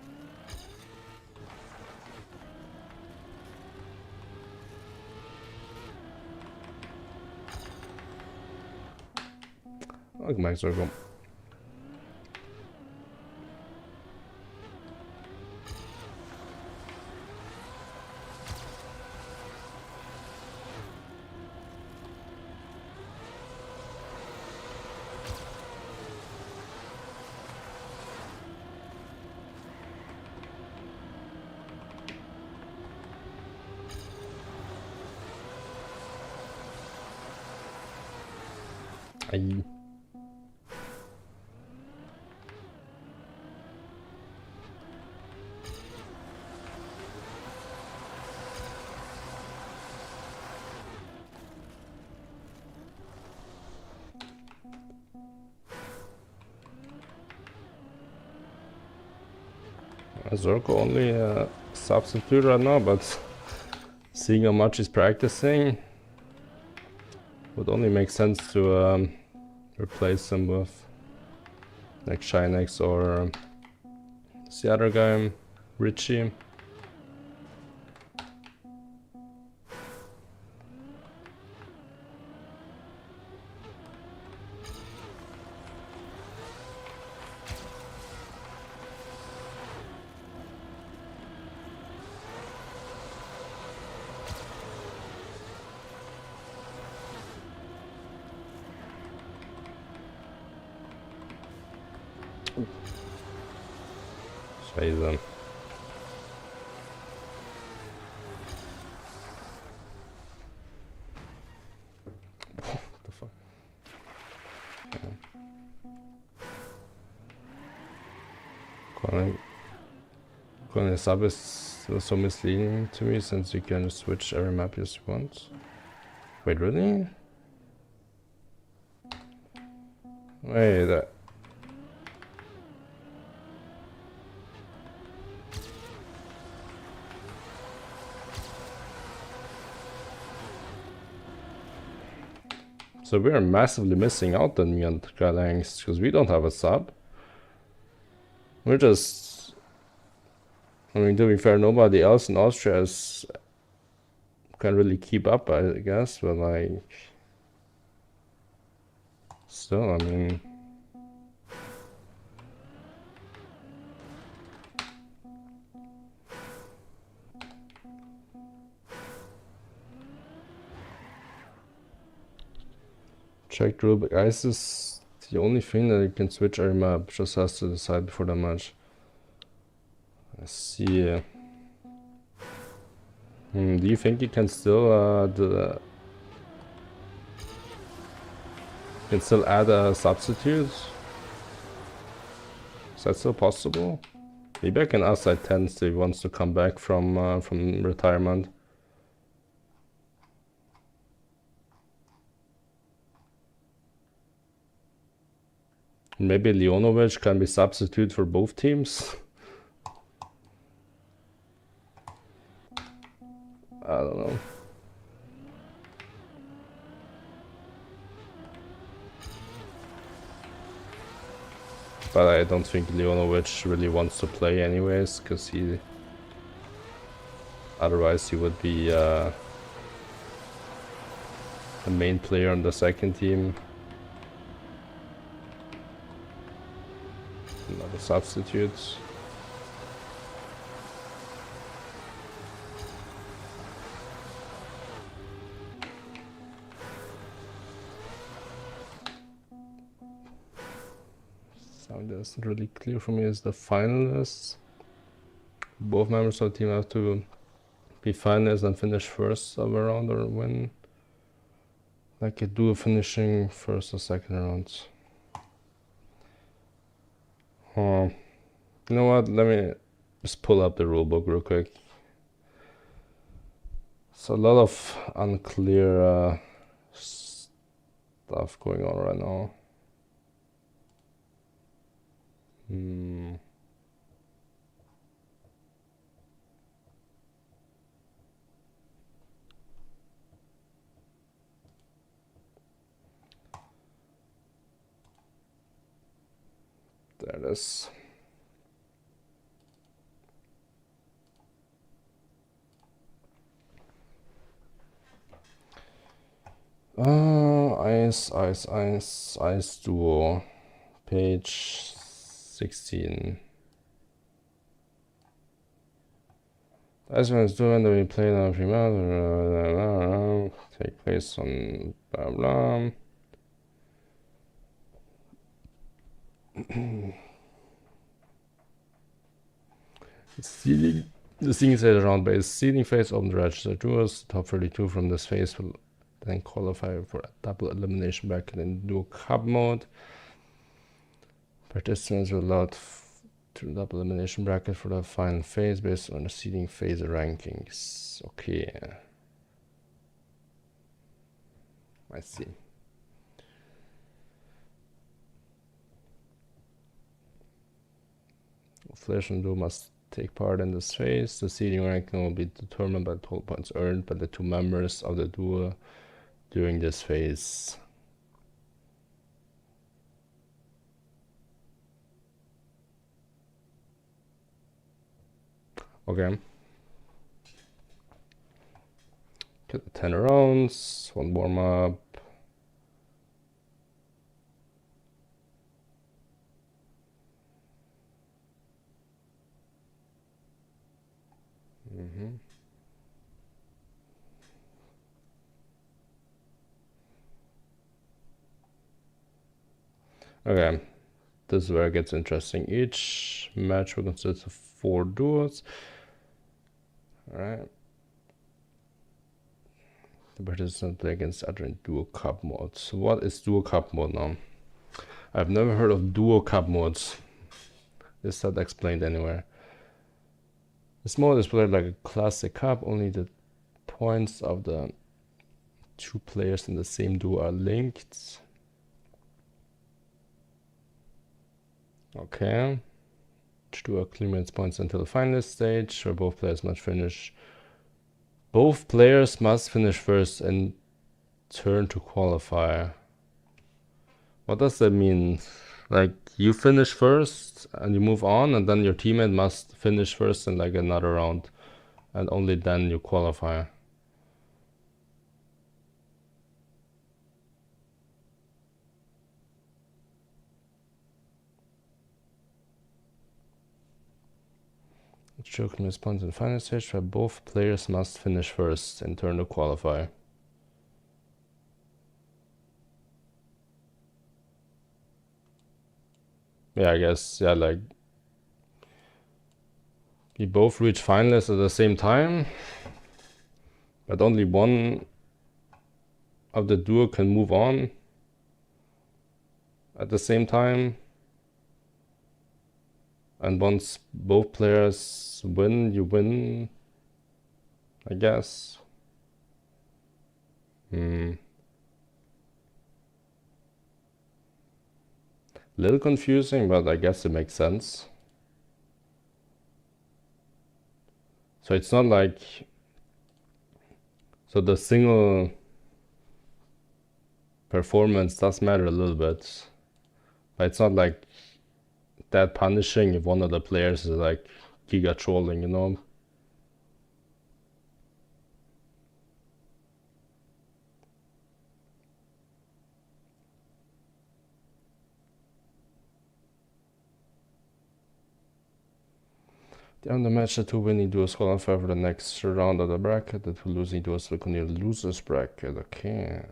Look, Max, go. Ay. Zerko only a substitute right now, but seeing how much he's practicing, would only make sense to replace him with like Shinex or the other guy, Richie. Scheiße. What the fuck? Calling sub is so misleading to me since you can switch every map you want. Wait, really? Wait, so we are massively missing out on me and Galangs because we don't have a sub. We're just, I mean, to be fair, nobody else in Austria can really keep up, I guess, but like, still, I mean, checked rulebook. Ice is the only thing that you can switch every map, just has to decide before the match. I see. Do you think you can still add a substitute? Is that still possible? Maybe I can ask that Tense if he wants to come back from retirement. Maybe Leonovic can be substitute for both teams. I don't know. But I don't think Leonovic really wants to play anyways, because otherwise he would be the main player on the second team. Not a substitute. That's not really clear for me as the finalists. Both members of the team have to be finalists and finish first of a round or win. Like a duo finishing first or second round. You know what? Let me just pull up the rulebook real quick. So a lot of unclear stuff going on right now. There it is. Ice duo, page 16. Ice ones do when we play on take place on blah blah. The seeding phase around base. Seeding phase open the register duos. Top 32 from this phase will then qualify for a double elimination bracket in duo cup mode. Participants are allowed to double elimination bracket for the final phase based on the seeding phase rankings. Okay. I see. Flash and duo must take part in this phase. The seeding ranking will be determined by total points earned by the two members of the duo during this phase. Okay. Get the 10 rounds, one warm up. Okay, this is where it gets interesting. Each match will consist of 4 duels. Alright. The participants play against other in duo cup modes. So what is duo cup mode now? I've never heard of duo cup modes. Is that explained anywhere? This mode is played like a classic cup, only the points of the two players in the same duo are linked. Okay. Each duo accumulates points until the finalist stage, where both players must finish. Both players must finish first and turn to qualify. What does that mean? Like, you finish first and you move on, and then your teammate must finish first in like another round, and only then you qualify. Choking response in the final stage, where both players must finish first in turn to qualify. Yeah, I guess, yeah, like, we both reach finalists at the same time, but only one of the duo can move on at the same time. And once both players win, you win, I guess. Little confusing, but I guess it makes sense. So it's not like... So the single performance does matter a little bit, but it's not like that punishing if one of the players is like giga trolling, you know? On the match, the two winning duos qualify for the next round of the bracket. The two losing duos will continue the losers bracket. Okay.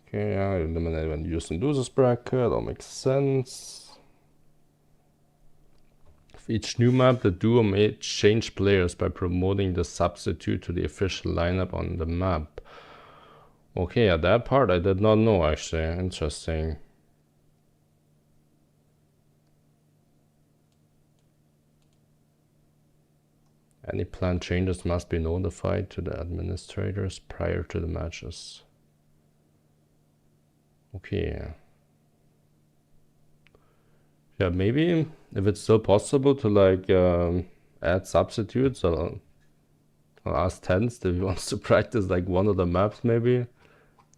Okay, yeah, eliminate when used in losers bracket. All makes sense. For each new map, the duo may change players by promoting the substitute to the official lineup on the map. Okay, yeah, that part I did not know, actually. Interesting. Any planned changes must be notified to the administrators prior to the matches. Okay. Yeah, maybe if it's still possible to like add substitutes, I'll ask Tens if he wants to practice like one of the maps, maybe.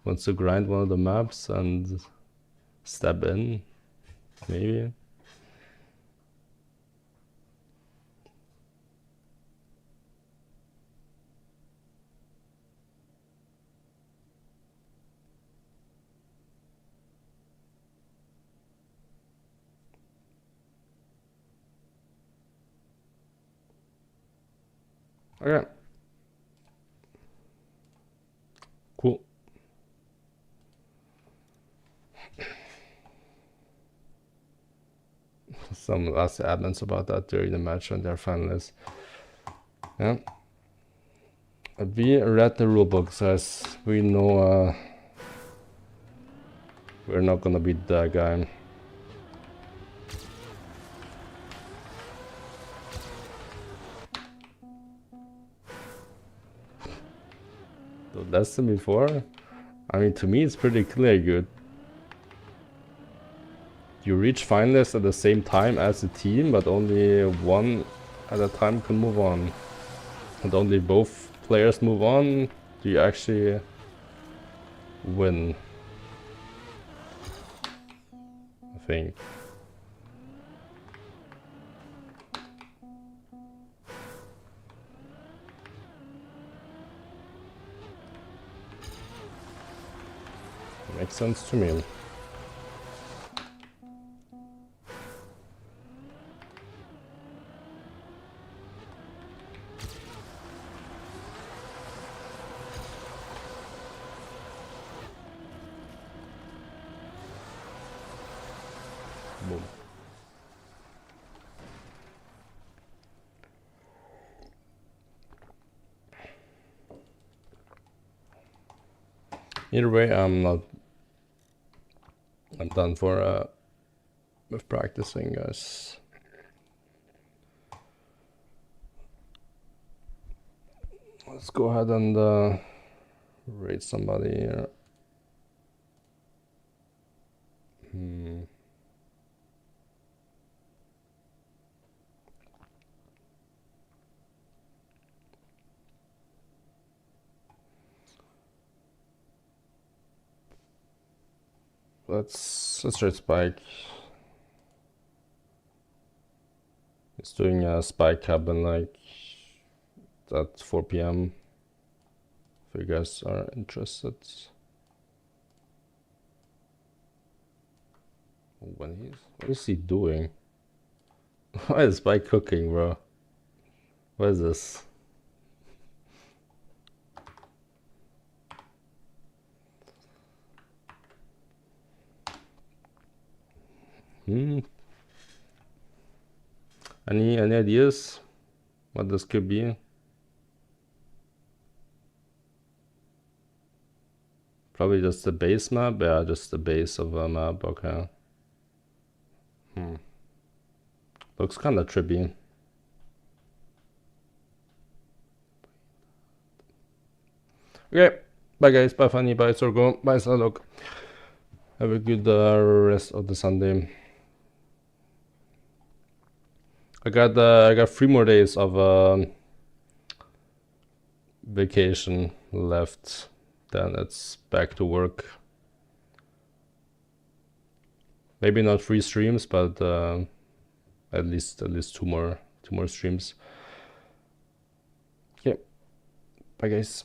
Wants to grind one of the maps and step in, maybe. Okay. Cool. Some asked the admins about that during the match when they're finalists. Yeah. We read the rulebook, as we know we're not gonna beat that guy. So less than before? I mean, to me it's pretty clear, good. You reach finalists at the same time as a team, but only one at a time can move on. And only both players move on, do you actually win. I think. Makes sense to me. Boom. Either way, I'm done for with practicing, guys. Let's go ahead and rate somebody here. Let's rate Spike. He's doing a Spike cabin like at 4 p.m. if you guys are interested. What is he doing? Why is Spike cooking, bro? What is this? Any ideas what this could be? Probably just the base map. Yeah, just the base of a map. Okay. Looks kind of trippy. Okay. Bye guys. Bye Fanny. Bye Sorgo. Bye Salok. Have a good rest of the Sunday. I got 3 more days of vacation left. Then it's back to work. Maybe not 3 streams, but at least 2 more streams. Okay. Bye guys.